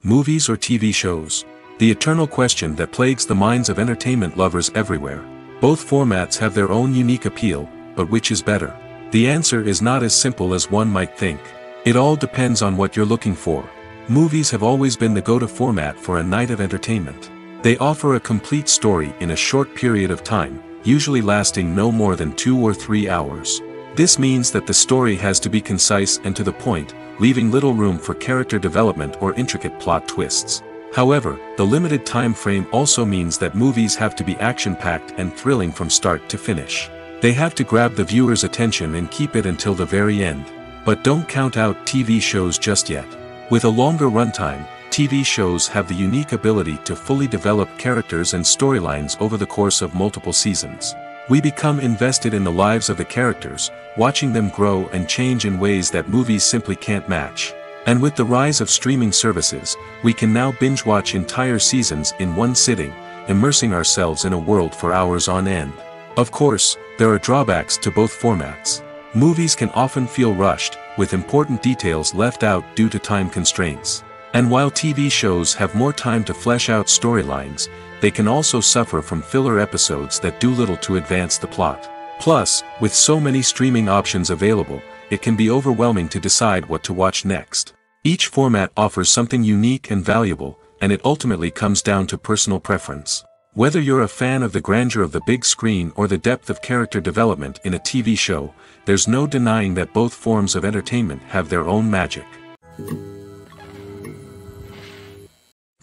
Movies or TV shows? The eternal question that plagues the minds of entertainment lovers everywhere. Both formats have their own unique appeal, but which is better? The answer is not as simple as one might think. It all depends on what you're looking for. Movies have always been the go-to format for a night of entertainment. They offer a complete story in a short period of time, usually lasting no more than 2 or 3 hours. This means that the story has to be concise and to the point, leaving little room for character development or intricate plot twists. However, the limited time frame also means that movies have to be action-packed and thrilling from start to finish. They have to grab the viewer's attention and keep it until the very end. But don't count out TV shows just yet. With a longer runtime, TV shows have the unique ability to fully develop characters and storylines over the course of multiple seasons. We become invested in the lives of the characters, watching them grow and change in ways that movies simply can't match. And with the rise of streaming services, we can now binge-watch entire seasons in one sitting, immersing ourselves in a world for hours on end. Of course, there are drawbacks to both formats. Movies can often feel rushed, with important details left out due to time constraints. And while TV shows have more time to flesh out storylines, they can also suffer from filler episodes that do little to advance the plot. Plus, with so many streaming options available, it can be overwhelming to decide what to watch next. Each format offers something unique and valuable, and it ultimately comes down to personal preference. Whether you're a fan of the grandeur of the big screen or the depth of character development in a TV show, there's no denying that both forms of entertainment have their own magic.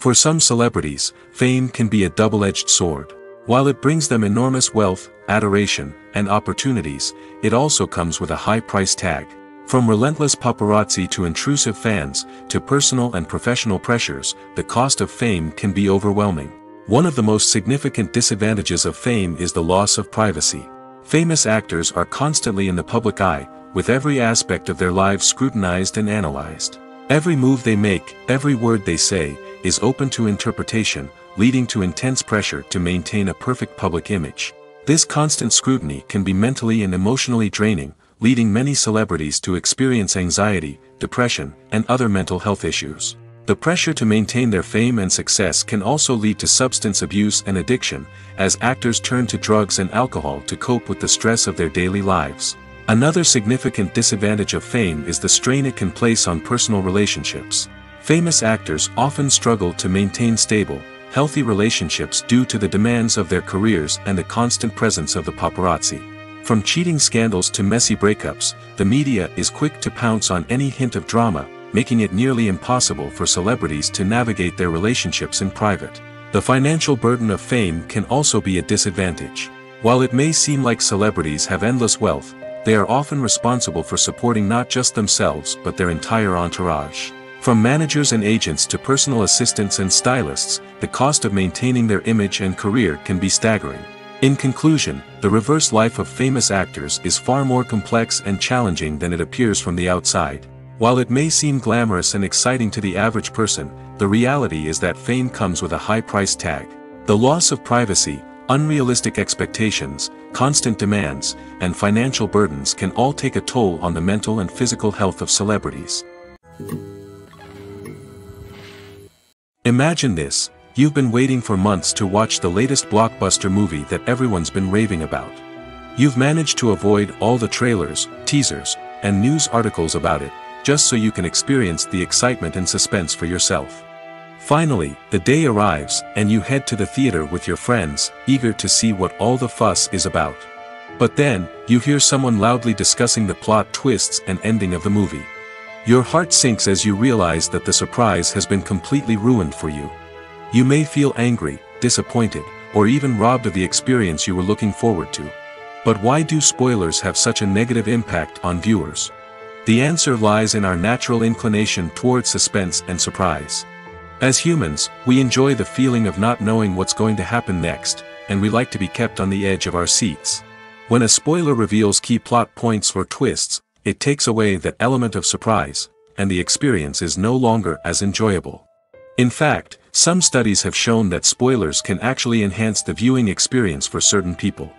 For some celebrities, fame can be a double-edged sword. While it brings them enormous wealth, adoration, and opportunities, it also comes with a high price tag. From relentless paparazzi to intrusive fans, to personal and professional pressures, the cost of fame can be overwhelming. One of the most significant disadvantages of fame is the loss of privacy. Famous actors are constantly in the public eye, with every aspect of their lives scrutinized and analyzed. Every move they make, every word they say, is open to interpretation, leading to intense pressure to maintain a perfect public image. This constant scrutiny can be mentally and emotionally draining, leading many celebrities to experience anxiety, depression, and other mental health issues. The pressure to maintain their fame and success can also lead to substance abuse and addiction, as actors turn to drugs and alcohol to cope with the stress of their daily lives. Another significant disadvantage of fame is the strain it can place on personal relationships. Famous actors often struggle to maintain stable, healthy relationships due to the demands of their careers and the constant presence of the paparazzi. From cheating scandals to messy breakups, the media is quick to pounce on any hint of drama, making it nearly impossible for celebrities to navigate their relationships in private. The financial burden of fame can also be a disadvantage. While it may seem like celebrities have endless wealth, they are often responsible for supporting not just themselves but their entire entourage. From managers and agents to personal assistants and stylists, the cost of maintaining their image and career can be staggering. In conclusion, the reverse life of famous actors is far more complex and challenging than it appears from the outside. While it may seem glamorous and exciting to the average person, the reality is that fame comes with a high price tag. The loss of privacy, unrealistic expectations, constant demands, and financial burdens can all take a toll on the mental and physical health of celebrities. Imagine this: you've been waiting for months to watch the latest blockbuster movie that everyone's been raving about. You've managed to avoid all the trailers, teasers, and news articles about it, just so you can experience the excitement and suspense for yourself. Finally, the day arrives, and you head to the theater with your friends, eager to see what all the fuss is about. But then, you hear someone loudly discussing the plot twists and ending of the movie. Your heart sinks as you realize that the surprise has been completely ruined for you. You may feel angry, disappointed, or even robbed of the experience you were looking forward to. But why do spoilers have such a negative impact on viewers? The answer lies in our natural inclination toward suspense and surprise. As humans, we enjoy the feeling of not knowing what's going to happen next, and we like to be kept on the edge of our seats. When a spoiler reveals key plot points or twists, it takes away that element of surprise, and the experience is no longer as enjoyable. In fact, some studies have shown that spoilers can actually enhance the viewing experience for certain people.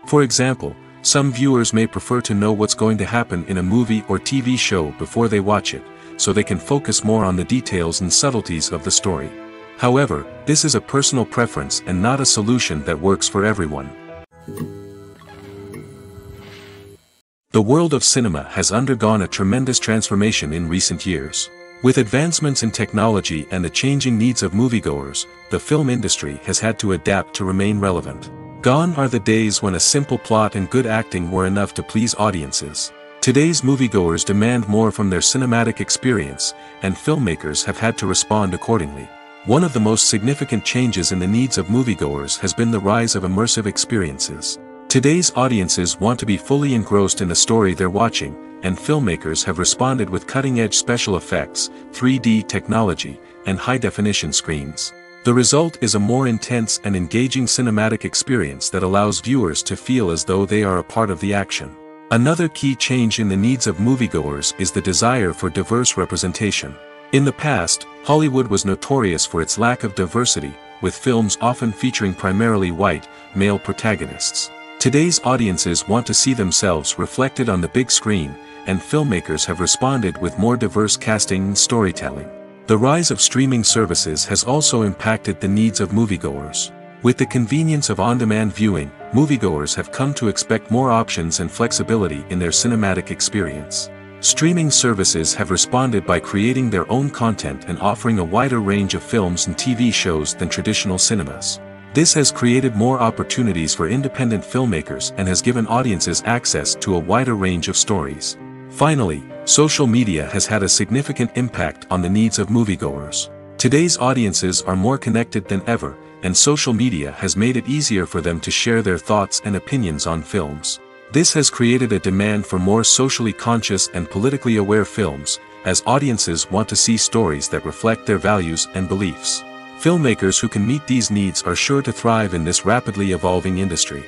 For example, some viewers may prefer to know what's going to happen in a movie or TV show before they watch it, so they can focus more on the details and subtleties of the story. However, this is a personal preference and not a solution that works for everyone. The world of cinema has undergone a tremendous transformation in recent years. With advancements in technology and the changing needs of moviegoers, the film industry has had to adapt to remain relevant. Gone are the days when a simple plot and good acting were enough to please audiences. Today's moviegoers demand more from their cinematic experience, and filmmakers have had to respond accordingly. One of the most significant changes in the needs of moviegoers has been the rise of immersive experiences. Today's audiences want to be fully engrossed in the story they're watching, and filmmakers have responded with cutting-edge special effects, 3D technology, and high-definition screens. The result is a more intense and engaging cinematic experience that allows viewers to feel as though they are a part of the action. Another key change in the needs of moviegoers is the desire for diverse representation. In the past, Hollywood was notorious for its lack of diversity, with films often featuring primarily white, male protagonists. Today's audiences want to see themselves reflected on the big screen, and filmmakers have responded with more diverse casting and storytelling. The rise of streaming services has also impacted the needs of moviegoers. With the convenience of on-demand viewing, moviegoers have come to expect more options and flexibility in their cinematic experience. Streaming services have responded by creating their own content and offering a wider range of films and TV shows than traditional cinemas. This has created more opportunities for independent filmmakers and has given audiences access to a wider range of stories. Finally, social media has had a significant impact on the needs of moviegoers. Today's audiences are more connected than ever, and social media has made it easier for them to share their thoughts and opinions on films. This has created a demand for more socially conscious and politically aware films, as audiences want to see stories that reflect their values and beliefs. Filmmakers who can meet these needs are sure to thrive in this rapidly evolving industry.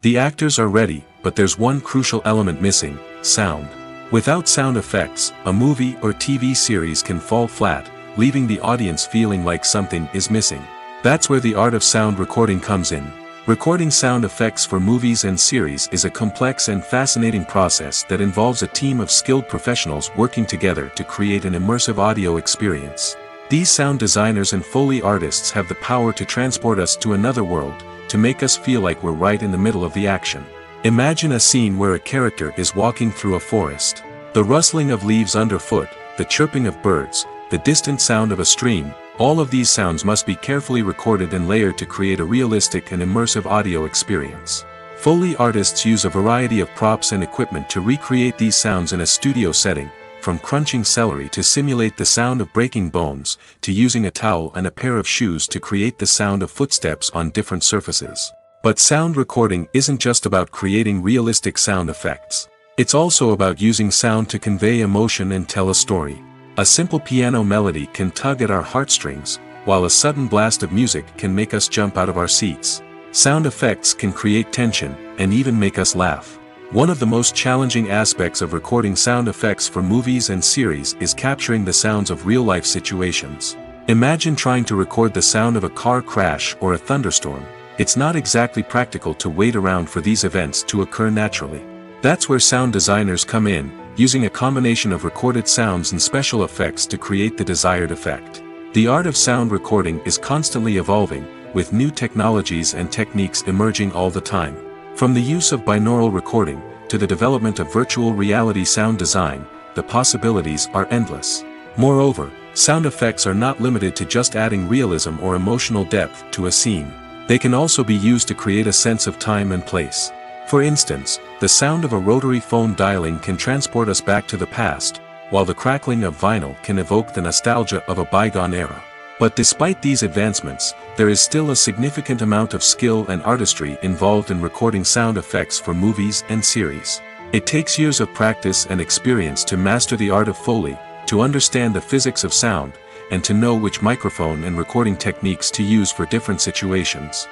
The actors are ready, but there's one crucial element missing: sound. Without sound effects, a movie or TV series can fall flat, leaving the audience feeling like something is missing. That's where the art of sound recording comes in. Recording sound effects for movies and series is a complex and fascinating process that involves a team of skilled professionals working together to create an immersive audio experience. These sound designers and Foley artists have the power to transport us to another world, to make us feel like we're right in the middle of the action. Imagine a scene where a character is walking through a forest. The rustling of leaves underfoot, the chirping of birds, the distant sound of a stream, all of these sounds must be carefully recorded and layered to create a realistic and immersive audio experience. Foley artists use a variety of props and equipment to recreate these sounds in a studio setting, from crunching celery to simulate the sound of breaking bones, to using a towel and a pair of shoes to create the sound of footsteps on different surfaces. But sound recording isn't just about creating realistic sound effects. It's also about using sound to convey emotion and tell a story. A simple piano melody can tug at our heartstrings, while a sudden blast of music can make us jump out of our seats. Sound effects can create tension, and even make us laugh. One of the most challenging aspects of recording sound effects for movies and series is capturing the sounds of real-life situations. Imagine trying to record the sound of a car crash or a thunderstorm. It's not exactly practical to wait around for these events to occur naturally. That's where sound designers come in, using a combination of recorded sounds and special effects to create the desired effect. The art of sound recording is constantly evolving, with new technologies and techniques emerging all the time. From the use of binaural recording, to the development of virtual reality sound design, the possibilities are endless. Moreover, sound effects are not limited to just adding realism or emotional depth to a scene. They can also be used to create a sense of time and place. For instance, the sound of a rotary phone dialing can transport us back to the past, while the crackling of vinyl can evoke the nostalgia of a bygone era. But despite these advancements, there is still a significant amount of skill and artistry involved in recording sound effects for movies and series. It takes years of practice and experience to master the art of Foley, to understand the physics of sound, and to know which microphone and recording techniques to use for different situations.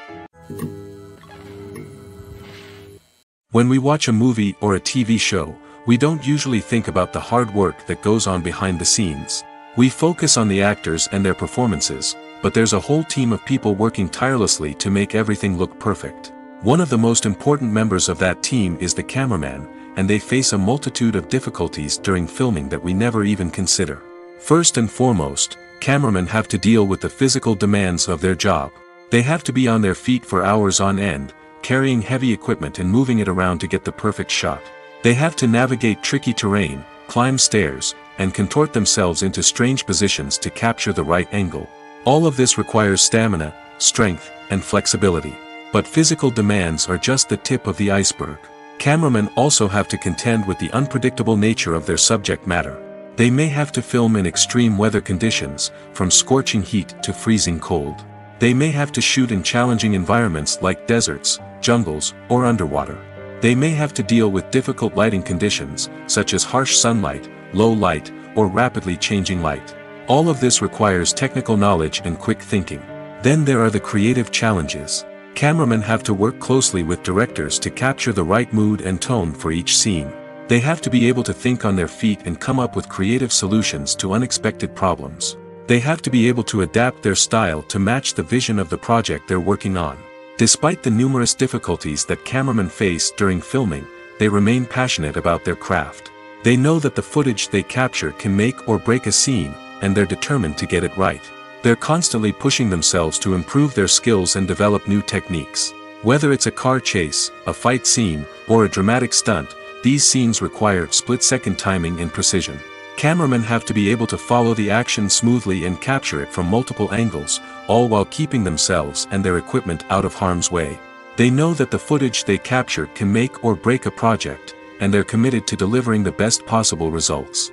When we watch a movie or a TV show, we don't usually think about the hard work that goes on behind the scenes. We focus on the actors and their performances, but there's a whole team of people working tirelessly to make everything look perfect. One of the most important members of that team is the cameraman, and they face a multitude of difficulties during filming that we never even consider. First and foremost, cameramen have to deal with the physical demands of their job. They have to be on their feet for hours on end, carrying heavy equipment and moving it around to get the perfect shot. They have to navigate tricky terrain, climb stairs, and contort themselves into strange positions to capture the right angle. All of this requires stamina, strength, and flexibility. But physical demands are just the tip of the iceberg. Cameramen also have to contend with the unpredictable nature of their subject matter. They may have to film in extreme weather conditions, from scorching heat to freezing cold. They may have to shoot in challenging environments like deserts, jungles, or underwater. They may have to deal with difficult lighting conditions, such as harsh sunlight, low light, or rapidly changing light. All of this requires technical knowledge and quick thinking. Then there are the creative challenges. Cameramen have to work closely with directors to capture the right mood and tone for each scene. They have to be able to think on their feet and come up with creative solutions to unexpected problems. They have to be able to adapt their style to match the vision of the project they're working on. Despite the numerous difficulties that cameramen face during filming, they remain passionate about their craft. They know that the footage they capture can make or break a scene, and they're determined to get it right. They're constantly pushing themselves to improve their skills and develop new techniques. Whether it's a car chase, a fight scene, or a dramatic stunt, these scenes require split-second timing and precision. Cameramen have to be able to follow the action smoothly and capture it from multiple angles, all while keeping themselves and their equipment out of harm's way. They know that the footage they capture can make or break a project, and they're committed to delivering the best possible results.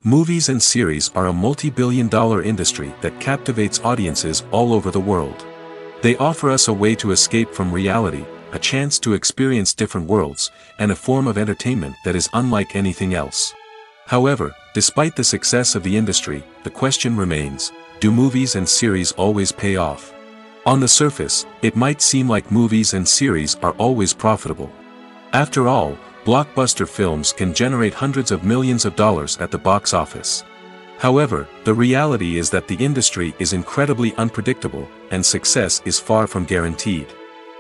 Movies and series are a multi-billion-dollar industry that captivates audiences all over the world. They offer us a way to escape from reality, a chance to experience different worlds, and a form of entertainment that is unlike anything else. However, despite the success of the industry, the question remains, do movies and series always pay off? On the surface, it might seem like movies and series are always profitable. After all, blockbuster films can generate hundreds of millions of dollars at the box office. However, the reality is that the industry is incredibly unpredictable, and success is far from guaranteed.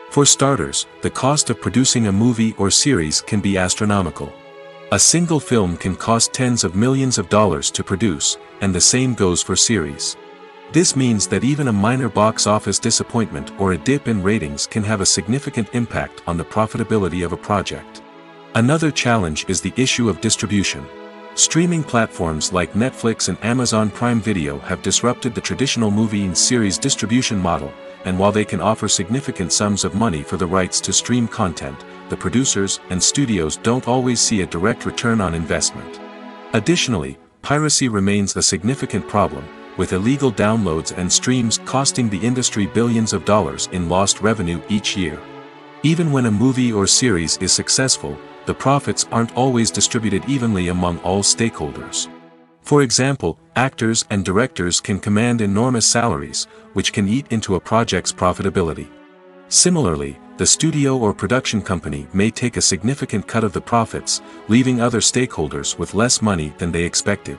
For starters, the cost of producing a movie or series can be astronomical. A single film can cost tens of millions of dollars to produce, and the same goes for series. This means that even a minor box office disappointment or a dip in ratings can have a significant impact on the profitability of a project. Another challenge is the issue of distribution. Streaming platforms like Netflix and Amazon Prime Video have disrupted the traditional movie and series distribution model, and while they can offer significant sums of money for the rights to stream content, the producers and studios don't always see a direct return on investment. Additionally, piracy remains a significant problem, with illegal downloads and streams costing the industry billions of dollars in lost revenue each year. Even when a movie or series is successful, the profits aren't always distributed evenly among all stakeholders. For example, actors and directors can command enormous salaries, which can eat into a project's profitability. Similarly, the studio or production company may take a significant cut of the profits, leaving other stakeholders with less money than they expected.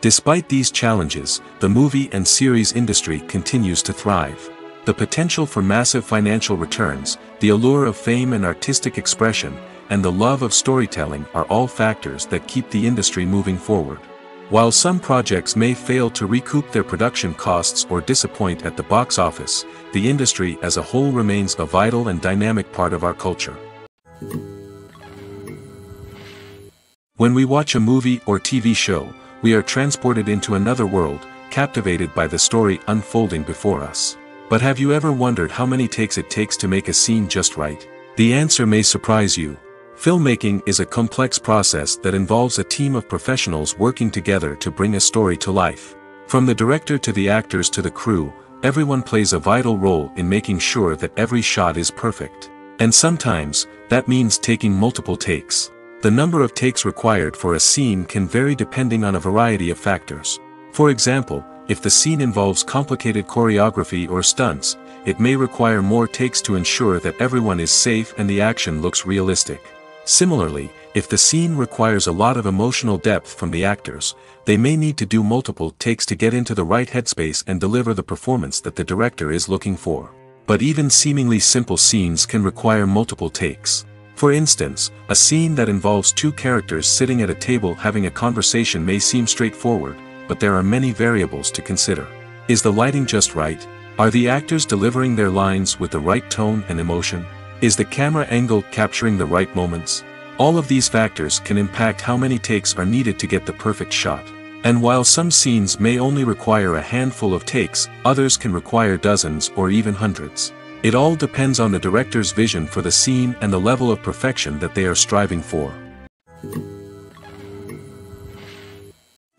Despite these challenges, the movie and series industry continues to thrive. The potential for massive financial returns, the allure of fame and artistic expression, and the love of storytelling are all factors that keep the industry moving forward. While some projects may fail to recoup their production costs or disappoint at the box office, the industry as a whole remains a vital and dynamic part of our culture. When we watch a movie or TV show, we are transported into another world, captivated by the story unfolding before us. But have you ever wondered how many takes it takes to make a scene just right? The answer may surprise you. Filmmaking is a complex process that involves a team of professionals working together to bring a story to life. From the director to the actors to the crew, everyone plays a vital role in making sure that every shot is perfect. And sometimes, that means taking multiple takes. The number of takes required for a scene can vary depending on a variety of factors. For example, if the scene involves complicated choreography or stunts, it may require more takes to ensure that everyone is safe and the action looks realistic. Similarly, if the scene requires a lot of emotional depth from the actors, they may need to do multiple takes to get into the right headspace and deliver the performance that the director is looking for. But even seemingly simple scenes can require multiple takes. For instance, a scene that involves two characters sitting at a table having a conversation may seem straightforward, but there are many variables to consider. Is the lighting just right? Are the actors delivering their lines with the right tone and emotion? Is the camera angle capturing the right moments? All of these factors can impact how many takes are needed to get the perfect shot. And while some scenes may only require a handful of takes, others can require dozens or even hundreds. It all depends on the director's vision for the scene and the level of perfection that they are striving for.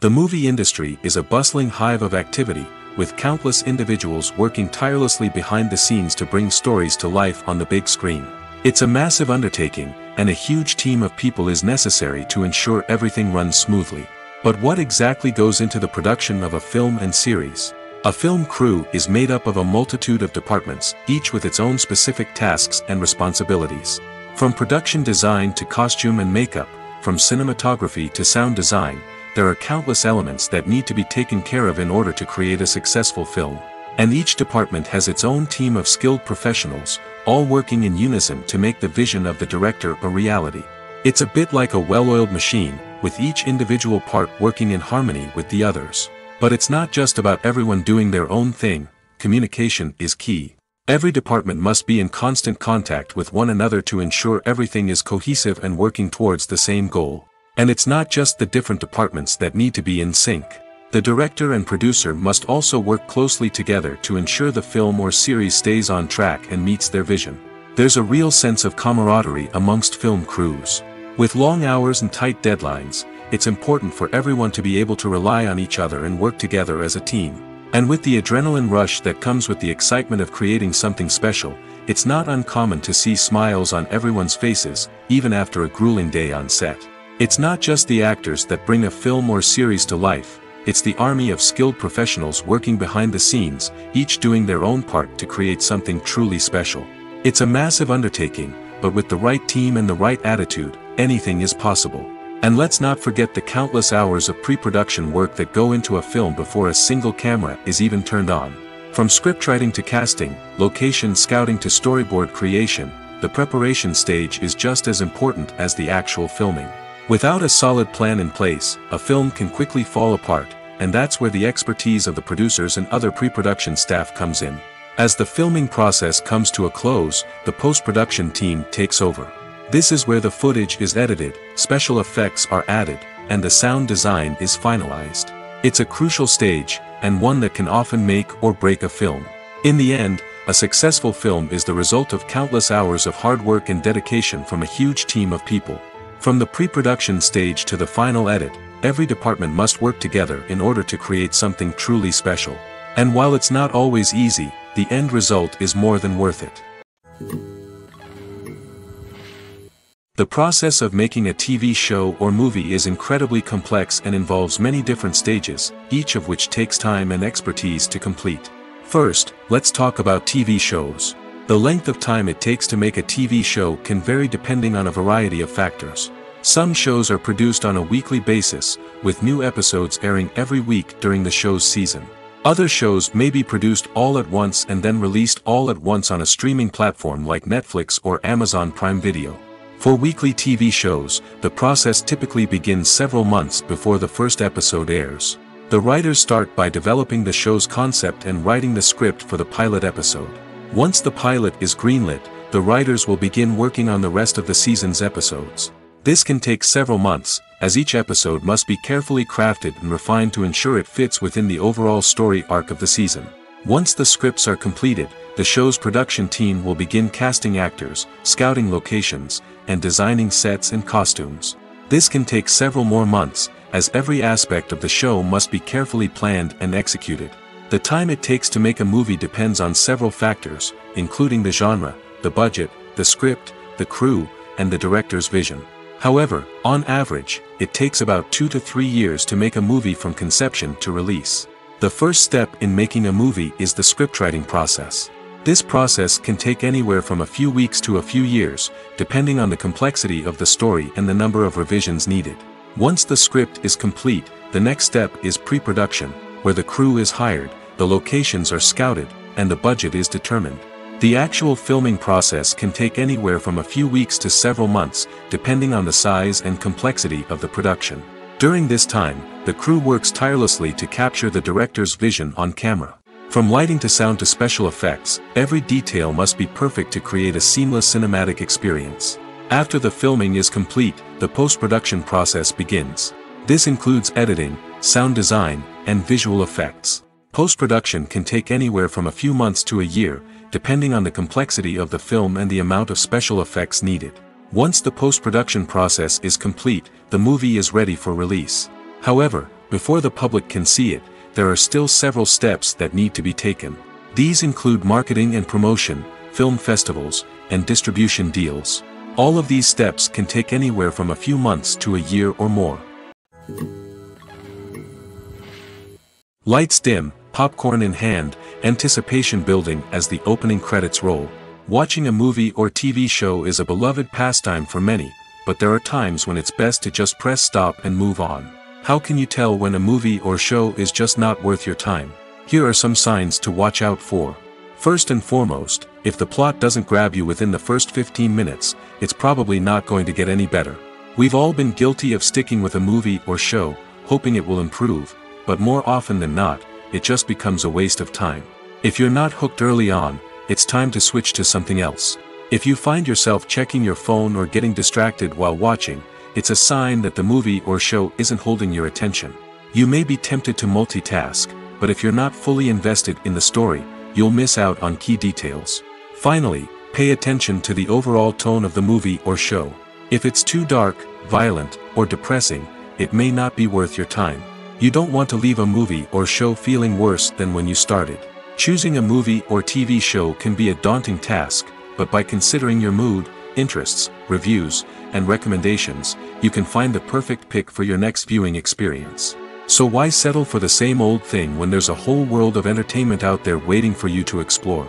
The movie industry is a bustling hive of activity, with countless individuals working tirelessly behind the scenes to bring stories to life on the big screen. It's a massive undertaking, and a huge team of people is necessary to ensure everything runs smoothly. But what exactly goes into the production of a film and series? A film crew is made up of a multitude of departments, each with its own specific tasks and responsibilities. From production design to costume and makeup, from cinematography to sound design, there are countless elements that need to be taken care of in order to create a successful film. And each department has its own team of skilled professionals, all working in unison to make the vision of the director a reality. It's a bit like a well-oiled machine, with each individual part working in harmony with the others. But it's not just about everyone doing their own thing. Communication is key. Every department must be in constant contact with one another to ensure everything is cohesive and working towards the same goal. And it's not just the different departments that need to be in sync. The director and producer must also work closely together to ensure the film or series stays on track and meets their vision. There's a real sense of camaraderie amongst film crews. With long hours and tight deadlines, it's important for everyone to be able to rely on each other and work together as a team. And with the adrenaline rush that comes with the excitement of creating something special, it's not uncommon to see smiles on everyone's faces, even after a grueling day on set. It's not just the actors that bring a film or series to life, it's the army of skilled professionals working behind the scenes, each doing their own part to create something truly special. It's a massive undertaking, but with the right team and the right attitude, anything is possible. And let's not forget the countless hours of pre-production work that go into a film before a single camera is even turned on. From scriptwriting to casting, location scouting to storyboard creation, the preparation stage is just as important as the actual filming. Without a solid plan in place, a film can quickly fall apart, and that's where the expertise of the producers and other pre-production staff comes in. As the filming process comes to a close, the post-production team takes over. This is where the footage is edited, special effects are added, and the sound design is finalized. It's a crucial stage, and one that can often make or break a film. In the end, a successful film is the result of countless hours of hard work and dedication from a huge team of people. From the pre-production stage to the final edit, every department must work together in order to create something truly special. And while it's not always easy, the end result is more than worth it. The process of making a TV show or movie is incredibly complex and involves many different stages, each of which takes time and expertise to complete. First, let's talk about TV shows. The length of time it takes to make a TV show can vary depending on a variety of factors. Some shows are produced on a weekly basis, with new episodes airing every week during the show's season. Other shows may be produced all at once and then released all at once on a streaming platform like Netflix or Amazon Prime Video. For weekly TV shows, the process typically begins several months before the first episode airs. The writers start by developing the show's concept and writing the script for the pilot episode. Once the pilot is greenlit, the writers will begin working on the rest of the season's episodes. This can take several months, as each episode must be carefully crafted and refined to ensure it fits within the overall story arc of the season. Once the scripts are completed, the show's production team will begin casting actors, scouting locations, and designing sets and costumes. This can take several more months, as every aspect of the show must be carefully planned and executed. The time it takes to make a movie depends on several factors, including the genre, the budget, the script, the crew, and the director's vision. However, on average, it takes about 2 to 3 years to make a movie from conception to release. The first step in making a movie is the scriptwriting process. This process can take anywhere from a few weeks to a few years, depending on the complexity of the story and the number of revisions needed. Once the script is complete, the next step is pre-production, where the crew is hired, the locations are scouted, and the budget is determined. The actual filming process can take anywhere from a few weeks to several months, depending on the size and complexity of the production. During this time, the crew works tirelessly to capture the director's vision on camera. From lighting to sound to special effects, every detail must be perfect to create a seamless cinematic experience. After the filming is complete, the post-production process begins. This includes editing, sound design, and visual effects. Post-production can take anywhere from a few months to a year, depending on the complexity of the film and the amount of special effects needed. Once the post-production process is complete, the movie is ready for release. However, before the public can see it, there are still several steps that need to be taken. These include marketing and promotion, film festivals, and distribution deals. All of these steps can take anywhere from a few months to a year or more. Lights dim, popcorn in hand, anticipation building as the opening credits roll. Watching a movie or TV show is a beloved pastime for many, but there are times when it's best to just press stop and move on. How can you tell when a movie or show is just not worth your time? Here are some signs to watch out for. First and foremost, if the plot doesn't grab you within the first 15 minutes, it's probably not going to get any better. We've all been guilty of sticking with a movie or show, hoping it will improve, but more often than not, it just becomes a waste of time. If you're not hooked early on, it's time to switch to something else. If you find yourself checking your phone or getting distracted while watching, it's a sign that the movie or show isn't holding your attention. You may be tempted to multitask, but if you're not fully invested in the story, you'll miss out on key details. Finally, pay attention to the overall tone of the movie or show. If it's too dark, violent, or depressing, it may not be worth your time. You don't want to leave a movie or show feeling worse than when you started. Choosing a movie or TV show can be a daunting task, but by considering your mood, interests, reviews, and recommendations, you can find the perfect pick for your next viewing experience. So why settle for the same old thing when there's a whole world of entertainment out there waiting for you to explore?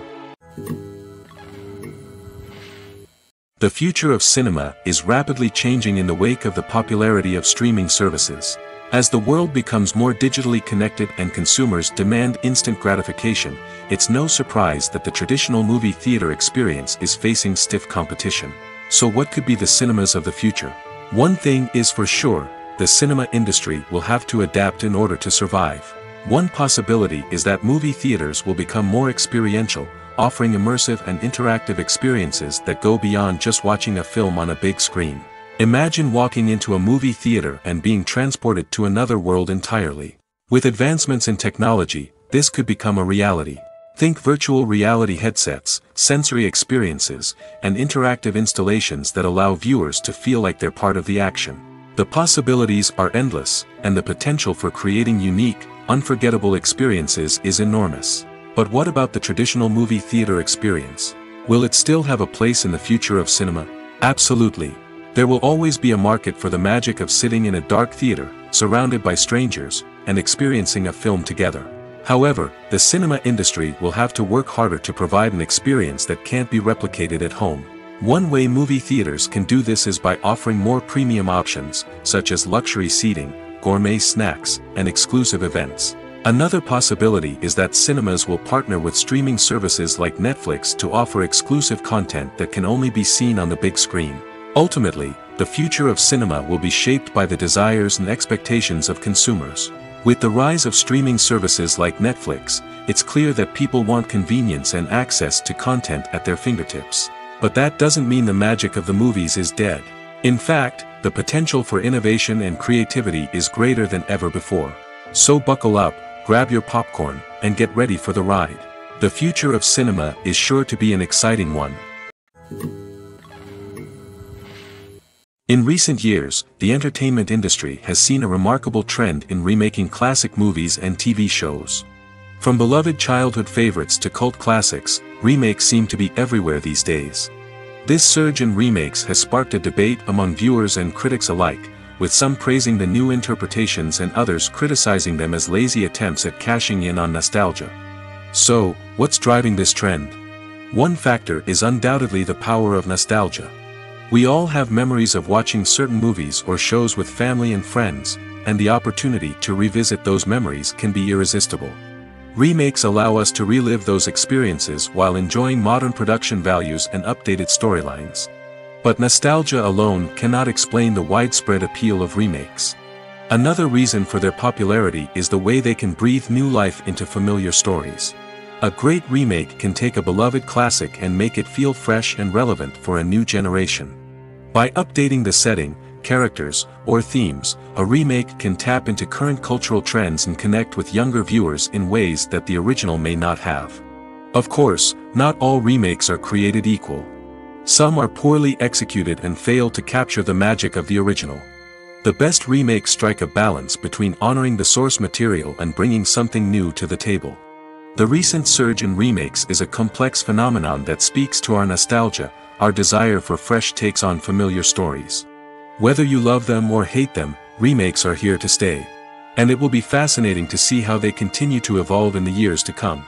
The future of cinema is rapidly changing in the wake of the popularity of streaming services. As the world becomes more digitally connected and consumers demand instant gratification, it's no surprise that the traditional movie theater experience is facing stiff competition. So what could be the cinemas of the future? One thing is for sure, the cinema industry will have to adapt in order to survive. One possibility is that movie theaters will become more experiential, offering immersive and interactive experiences that go beyond just watching a film on a big screen. Imagine walking into a movie theater and being transported to another world entirely. With advancements in technology, this could become a reality. Think virtual reality headsets, sensory experiences, and interactive installations that allow viewers to feel like they're part of the action. The possibilities are endless, and the potential for creating unique, unforgettable experiences is enormous. But what about the traditional movie theater experience? Will it still have a place in the future of cinema? Absolutely. There will always be a market for the magic of sitting in a dark theater, surrounded by strangers, and experiencing a film together. However, the cinema industry will have to work harder to provide an experience that can't be replicated at home. One way movie theaters can do this is by offering more premium options, such as luxury seating, gourmet snacks, and exclusive events. Another possibility is that cinemas will partner with streaming services like Netflix to offer exclusive content that can only be seen on the big screen. Ultimately, the future of cinema will be shaped by the desires and expectations of consumers. With the rise of streaming services like Netflix, it's clear that people want convenience and access to content at their fingertips. But that doesn't mean the magic of the movies is dead. In fact, the potential for innovation and creativity is greater than ever before. So buckle up, grab your popcorn, and get ready for the ride. The future of cinema is sure to be an exciting one. In recent years, the entertainment industry has seen a remarkable trend in remaking classic movies and TV shows. From beloved childhood favorites to cult classics, remakes seem to be everywhere these days. This surge in remakes has sparked a debate among viewers and critics alike, with some praising the new interpretations and others criticizing them as lazy attempts at cashing in on nostalgia. So, what's driving this trend? One factor is undoubtedly the power of nostalgia. We all have memories of watching certain movies or shows with family and friends, and the opportunity to revisit those memories can be irresistible. Remakes allow us to relive those experiences while enjoying modern production values and updated storylines. But nostalgia alone cannot explain the widespread appeal of remakes. Another reason for their popularity is the way they can breathe new life into familiar stories. A great remake can take a beloved classic and make it feel fresh and relevant for a new generation. By updating the setting, characters, or themes, a remake can tap into current cultural trends and connect with younger viewers in ways that the original may not have. Of course, not all remakes are created equal. Some are poorly executed and fail to capture the magic of the original. The best remakes strike a balance between honoring the source material and bringing something new to the table. The recent surge in remakes is a complex phenomenon that speaks to our nostalgia, our desire for fresh takes on familiar stories. Whether you love them or hate them, remakes are here to stay. And it will be fascinating to see how they continue to evolve in the years to come.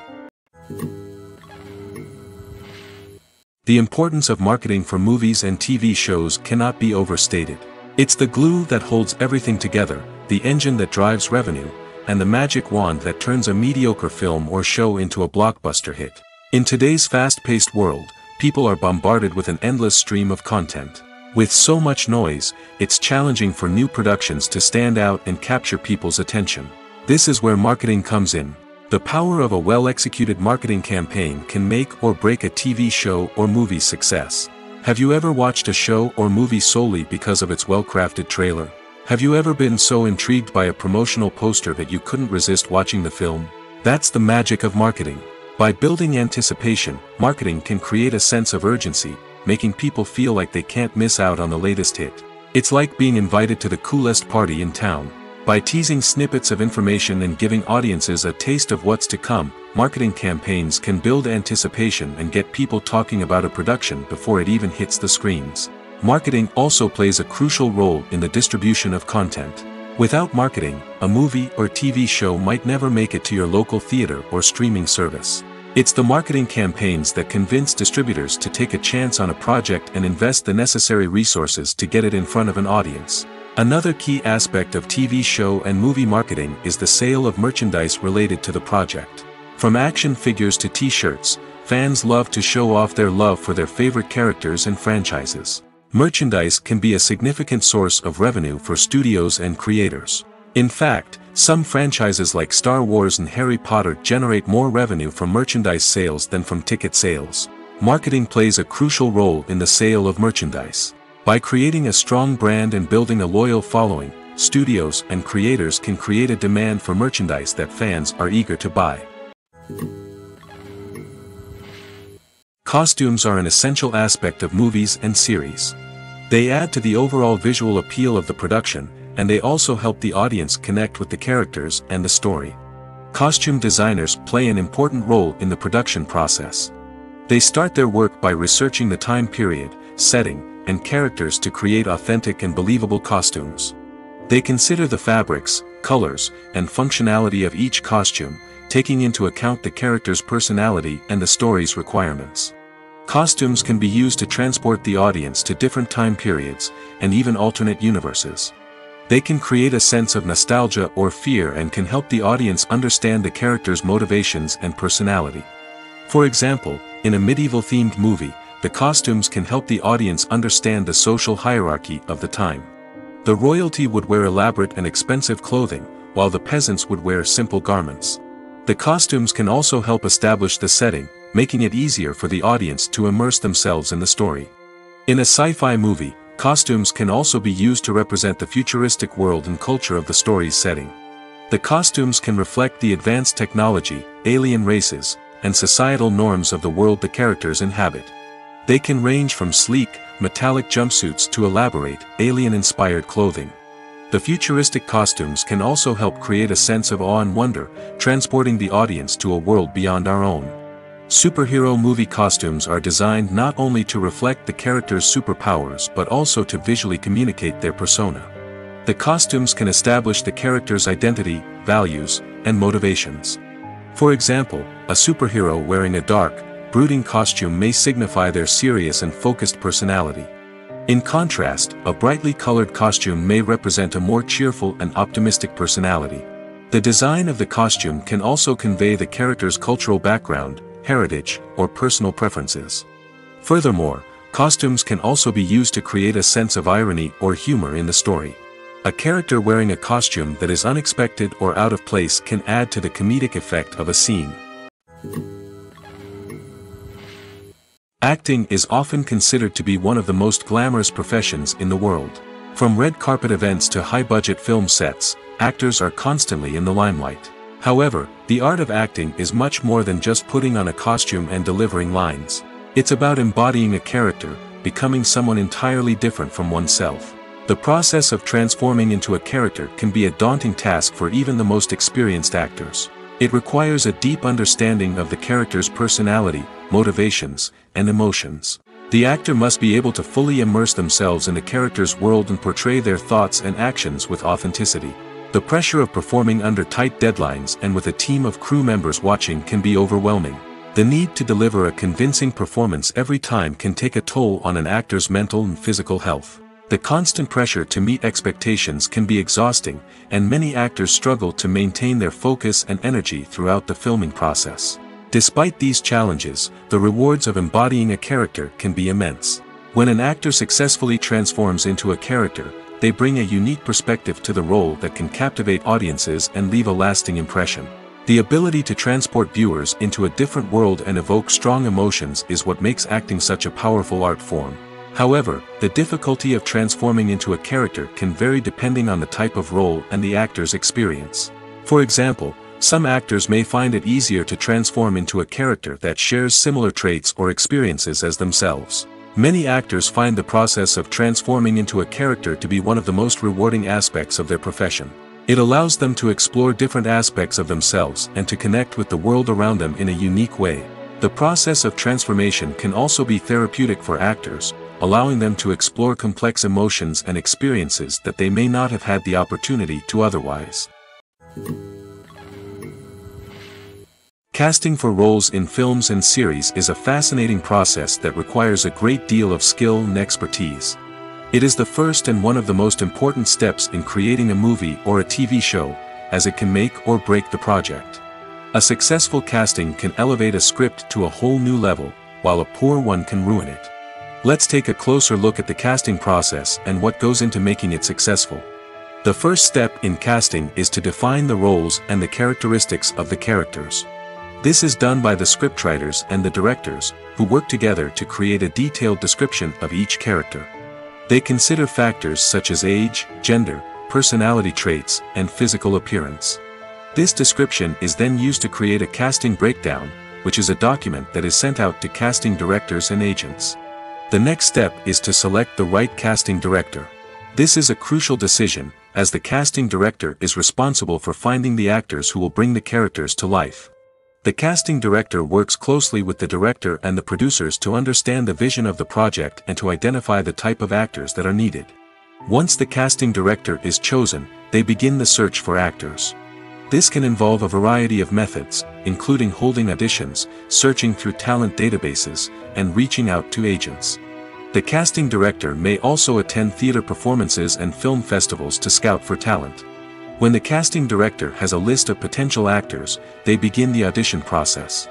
The importance of marketing for movies and TV shows cannot be overstated. It's the glue that holds everything together, the engine that drives revenue, and the magic wand that turns a mediocre film or show into a blockbuster hit. In today's fast-paced world, people are bombarded with an endless stream of content. With so much noise, it's challenging for new productions to stand out and capture people's attention. This is where marketing comes in. The power of a well-executed marketing campaign can make or break a TV show or movie's success. Have you ever watched a show or movie solely because of its well-crafted trailer? Have you ever been so intrigued by a promotional poster that you couldn't resist watching the film? That's the magic of marketing. By building anticipation, marketing can create a sense of urgency, making people feel like they can't miss out on the latest hit. It's like being invited to the coolest party in town. By teasing snippets of information and giving audiences a taste of what's to come, marketing campaigns can build anticipation and get people talking about a production before it even hits the screens. Marketing also plays a crucial role in the distribution of content. Without marketing, a movie or TV show might never make it to your local theater or streaming service. It's the marketing campaigns that convince distributors to take a chance on a project and invest the necessary resources to get it in front of an audience. Another key aspect of TV show and movie marketing is the sale of merchandise related to the project. From action figures to t-shirts, fans love to show off their love for their favorite characters and franchises. Merchandise can be a significant source of revenue for studios and creators. In fact, some franchises like Star Wars and Harry Potter generate more revenue from merchandise sales than from ticket sales. Marketing plays a crucial role in the sale of merchandise. By creating a strong brand and building a loyal following, studios and creators can create a demand for merchandise that fans are eager to buy. Costumes are an essential aspect of movies and series. They add to the overall visual appeal of the production, and they also help the audience connect with the characters and the story. Costume designers play an important role in the production process. They start their work by researching the time period, setting, and characters to create authentic and believable costumes. They consider the fabrics, colors, and functionality of each costume, taking into account the character's personality and the story's requirements. Costumes can be used to transport the audience to different time periods, and even alternate universes. They can create a sense of nostalgia or fear and can help the audience understand the character's motivations and personality. For example, in a medieval-themed movie, the costumes can help the audience understand the social hierarchy of the time. The royalty would wear elaborate and expensive clothing, while the peasants would wear simple garments. The costumes can also help establish the setting, making it easier for the audience to immerse themselves in the story. In a sci-fi movie, costumes can also be used to represent the futuristic world and culture of the story's setting. The costumes can reflect the advanced technology, alien races, and societal norms of the world the characters inhabit. They can range from sleek, metallic jumpsuits to elaborate, alien-inspired clothing. The futuristic costumes can also help create a sense of awe and wonder, transporting the audience to a world beyond our own. Superhero movie costumes are designed not only to reflect the character's superpowers but also to visually communicate their persona. The costumes can establish the character's identity, values, and motivations. For example, a superhero wearing a dark, brooding costume may signify their serious and focused personality. In contrast, a brightly colored costume may represent a more cheerful and optimistic personality. The design of the costume can also convey the character's cultural background, heritage, or personal preferences. Furthermore, costumes can also be used to create a sense of irony or humor in the story. A character wearing a costume that is unexpected or out of place can add to the comedic effect of a scene. Acting is often considered to be one of the most glamorous professions in the world. From red carpet events to high-budget film sets, actors are constantly in the limelight. However, the art of acting is much more than just putting on a costume and delivering lines. It's about embodying a character, becoming someone entirely different from oneself. The process of transforming into a character can be a daunting task for even the most experienced actors. It requires a deep understanding of the character's personality, motivations, and emotions. The actor must be able to fully immerse themselves in the character's world and portray their thoughts and actions with authenticity. The pressure of performing under tight deadlines and with a team of crew members watching can be overwhelming. The need to deliver a convincing performance every time can take a toll on an actor's mental and physical health. The constant pressure to meet expectations can be exhausting, and many actors struggle to maintain their focus and energy throughout the filming process. Despite these challenges, the rewards of embodying a character can be immense. When an actor successfully transforms into a character, they bring a unique perspective to the role that can captivate audiences and leave a lasting impression. The ability to transport viewers into a different world and evoke strong emotions is what makes acting such a powerful art form. However, the difficulty of transforming into a character can vary depending on the type of role and the actor's experience. For example, some actors may find it easier to transform into a character that shares similar traits or experiences as themselves. Many actors find the process of transforming into a character to be one of the most rewarding aspects of their profession. It allows them to explore different aspects of themselves and to connect with the world around them in a unique way. The process of transformation can also be therapeutic for actors, allowing them to explore complex emotions and experiences that they may not have had the opportunity to otherwise. Casting for roles in films and series is a fascinating process that requires a great deal of skill and expertise. It is the first and one of the most important steps in creating a movie or a TV show, as it can make or break the project. A successful casting can elevate a script to a whole new level, while a poor one can ruin it. Let's take a closer look at the casting process and what goes into making it successful. The first step in casting is to define the roles and the characteristics of the characters. This is done by the scriptwriters and the directors, who work together to create a detailed description of each character. They consider factors such as age, gender, personality traits, and physical appearance. This description is then used to create a casting breakdown, which is a document that is sent out to casting directors and agents. The next step is to select the right casting director. This is a crucial decision, as the casting director is responsible for finding the actors who will bring the characters to life. The casting director works closely with the director and the producers to understand the vision of the project and to identify the type of actors that are needed. Once the casting director is chosen, they begin the search for actors. This can involve a variety of methods, including holding auditions, searching through talent databases, and reaching out to agents. The casting director may also attend theater performances and film festivals to scout for talent. When the casting director has a list of potential actors, they begin the audition process.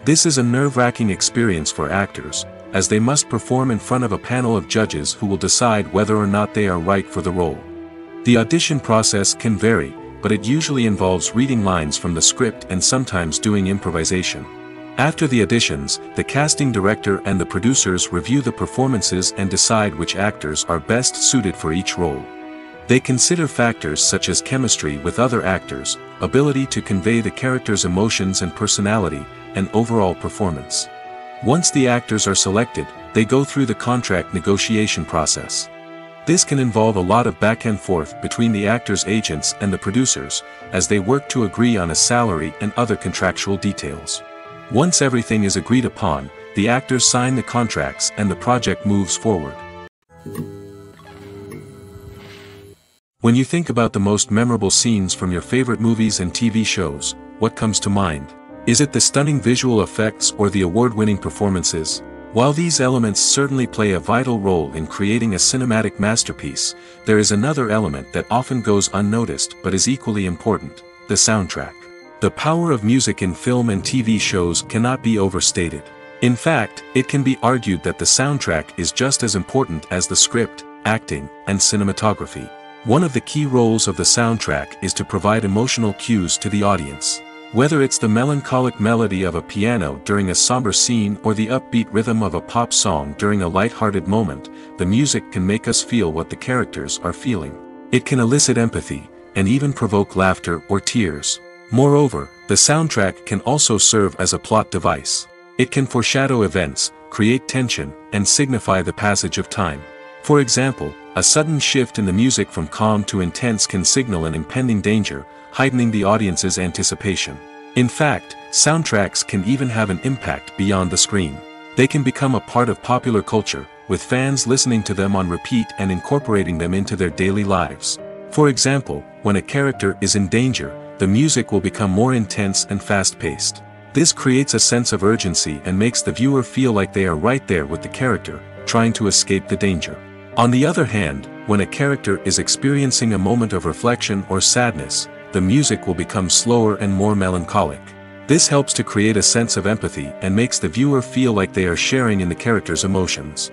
This is a nerve-wracking experience for actors, as they must perform in front of a panel of judges who will decide whether or not they are right for the role. The audition process can vary, but it usually involves reading lines from the script and sometimes doing improvisation. After the auditions, the casting director and the producers review the performances and decide which actors are best suited for each role. They consider factors such as chemistry with other actors, ability to convey the character's emotions and personality, and overall performance. Once the actors are selected, they go through the contract negotiation process. This can involve a lot of back and forth between the actors' agents and the producers, as they work to agree on a salary and other contractual details. Once everything is agreed upon, the actors sign the contracts and the project moves forward. When you think about the most memorable scenes from your favorite movies and TV shows, what comes to mind? Is it the stunning visual effects or the award-winning performances? While these elements certainly play a vital role in creating a cinematic masterpiece, there is another element that often goes unnoticed but is equally important: the soundtrack. The power of music in film and TV shows cannot be overstated. In fact, it can be argued that the soundtrack is just as important as the script, acting, and cinematography. One of the key roles of the soundtrack is to provide emotional cues to the audience. Whether it's the melancholic melody of a piano during a somber scene or the upbeat rhythm of a pop song during a light-hearted moment, the music can make us feel what the characters are feeling. It can elicit empathy, and even provoke laughter or tears. Moreover, the soundtrack can also serve as a plot device. It can foreshadow events, create tension, and signify the passage of time. For example, a sudden shift in the music from calm to intense can signal an impending danger, heightening the audience's anticipation. In fact, soundtracks can even have an impact beyond the screen. They can become a part of popular culture, with fans listening to them on repeat and incorporating them into their daily lives. For example, when a character is in danger, the music will become more intense and fast-paced. This creates a sense of urgency and makes the viewer feel like they are right there with the character, trying to escape the danger. On the other hand, when a character is experiencing a moment of reflection or sadness, the music will become slower and more melancholic. This helps to create a sense of empathy and makes the viewer feel like they are sharing in the character's emotions.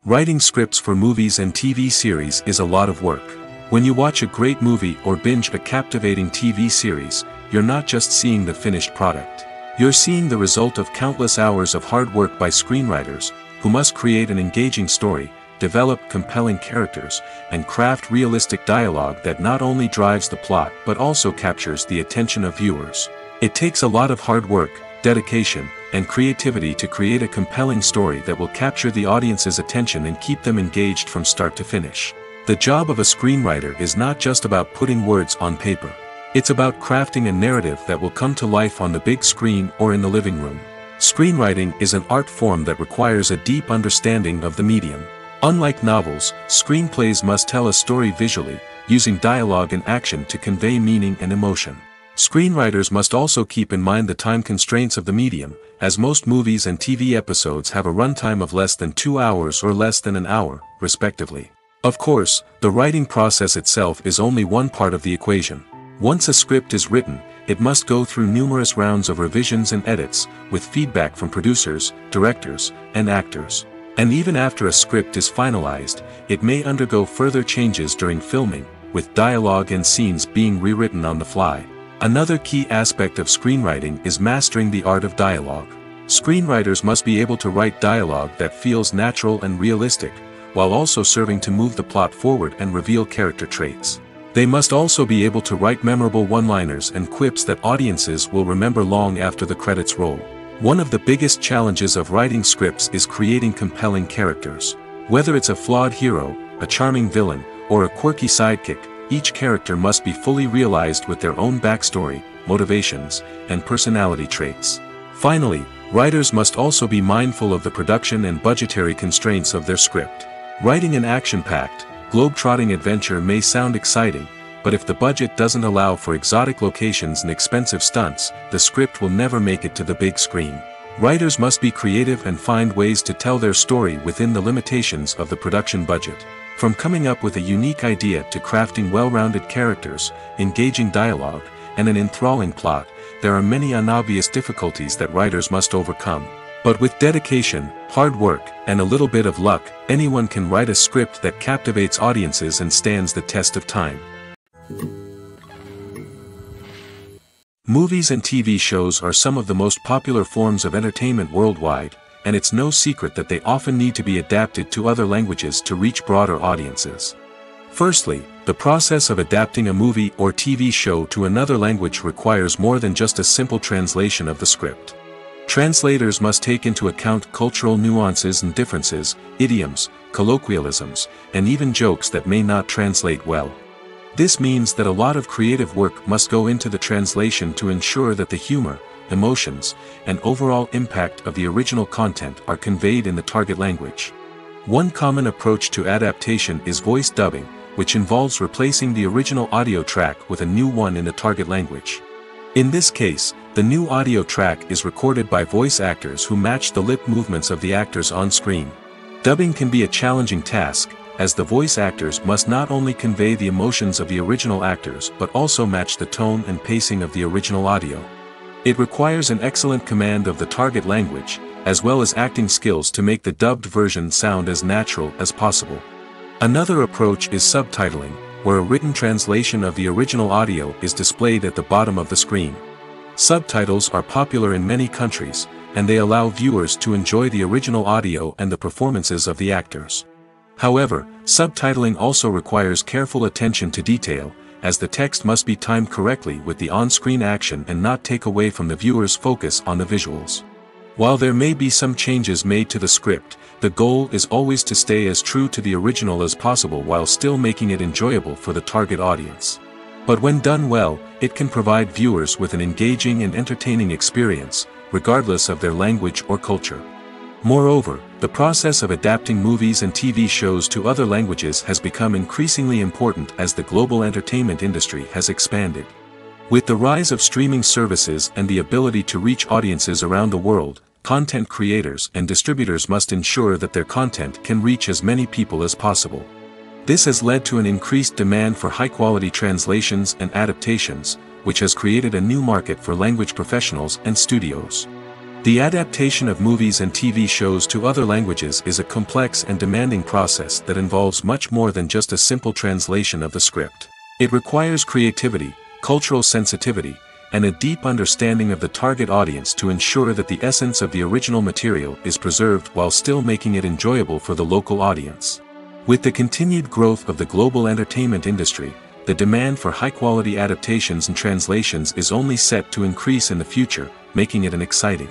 Writing scripts for movies and TV series is a lot of work. When you watch a great movie or binge a captivating TV series, you're not just seeing the finished product. You're seeing the result of countless hours of hard work by screenwriters, who must create an engaging story, develop compelling characters, and craft realistic dialogue that not only drives the plot but also captures the attention of viewers. It takes a lot of hard work, dedication, and creativity to create a compelling story that will capture the audience's attention and keep them engaged from start to finish. The job of a screenwriter is not just about putting words on paper. It's about crafting a narrative that will come to life on the big screen or in the living room. Screenwriting is an art form that requires a deep understanding of the medium. Unlike novels, screenplays must tell a story visually, using dialogue and action to convey meaning and emotion. Screenwriters must also keep in mind the time constraints of the medium, as most movies and TV episodes have a runtime of less than 2 hours or less than an hour, respectively. Of course, the writing process itself is only one part of the equation. Once a script is written, it must go through numerous rounds of revisions and edits, with feedback from producers, directors, and actors. And even after a script is finalized, it may undergo further changes during filming, with dialogue and scenes being rewritten on the fly. Another key aspect of screenwriting is mastering the art of dialogue. Screenwriters must be able to write dialogue that feels natural and realistic, while also serving to move the plot forward and reveal character traits. They must also be able to write memorable one-liners and quips that audiences will remember long after the credits roll. One of the biggest challenges of writing scripts is creating compelling characters. Whether it's a flawed hero, a charming villain, or a quirky sidekick, each character must be fully realized with their own backstory, motivations, and personality traits. Finally, writers must also be mindful of the production and budgetary constraints of their script. Writing an action-packed, globe-trotting adventure may sound exciting, but if the budget doesn't allow for exotic locations and expensive stunts, the script will never make it to the big screen. Writers must be creative and find ways to tell their story within the limitations of the production budget. From coming up with a unique idea to crafting well-rounded characters, engaging dialogue, and an enthralling plot, there are many unobvious difficulties that writers must overcome. But with dedication, hard work, and a little bit of luck, anyone can write a script that captivates audiences and stands the test of time. Movies and TV shows are some of the most popular forms of entertainment worldwide, and it's no secret that they often need to be adapted to other languages to reach broader audiences. Firstly, the process of adapting a movie or TV show to another language requires more than just a simple translation of the script. Translators must take into account cultural nuances and differences, idioms, colloquialisms, and even jokes that may not translate well. This means that a lot of creative work must go into the translation to ensure that the humor, emotions, and overall impact of the original content are conveyed in the target language. One common approach to adaptation is voice dubbing, which involves replacing the original audio track with a new one in the target language. In this case, the new audio track is recorded by voice actors who match the lip movements of the actors on screen. Dubbing can be a challenging task, as the voice actors must not only convey the emotions of the original actors but also match the tone and pacing of the original audio. It requires an excellent command of the target language, as well as acting skills to make the dubbed version sound as natural as possible. Another approach is subtitling, where a written translation of the original audio is displayed at the bottom of the screen. Subtitles are popular in many countries, and they allow viewers to enjoy the original audio and the performances of the actors. However, subtitling also requires careful attention to detail, as the text must be timed correctly with the on-screen action and not take away from the viewer's focus on the visuals. While there may be some changes made to the script, the goal is always to stay as true to the original as possible while still making it enjoyable for the target audience. But when done well, it can provide viewers with an engaging and entertaining experience, regardless of their language or culture. Moreover, the process of adapting movies and TV shows to other languages has become increasingly important as the global entertainment industry has expanded. With the rise of streaming services and the ability to reach audiences around the world, content creators and distributors must ensure that their content can reach as many people as possible. This has led to an increased demand for high-quality translations and adaptations, which has created a new market for language professionals and studios. The adaptation of movies and TV shows to other languages is a complex and demanding process that involves much more than just a simple translation of the script. It requires creativity, cultural sensitivity, and a deep understanding of the target audience to ensure that the essence of the original material is preserved while still making it enjoyable for the local audience. With the continued growth of the global entertainment industry, the demand for high-quality adaptations and translations is only set to increase in the future, making it an exciting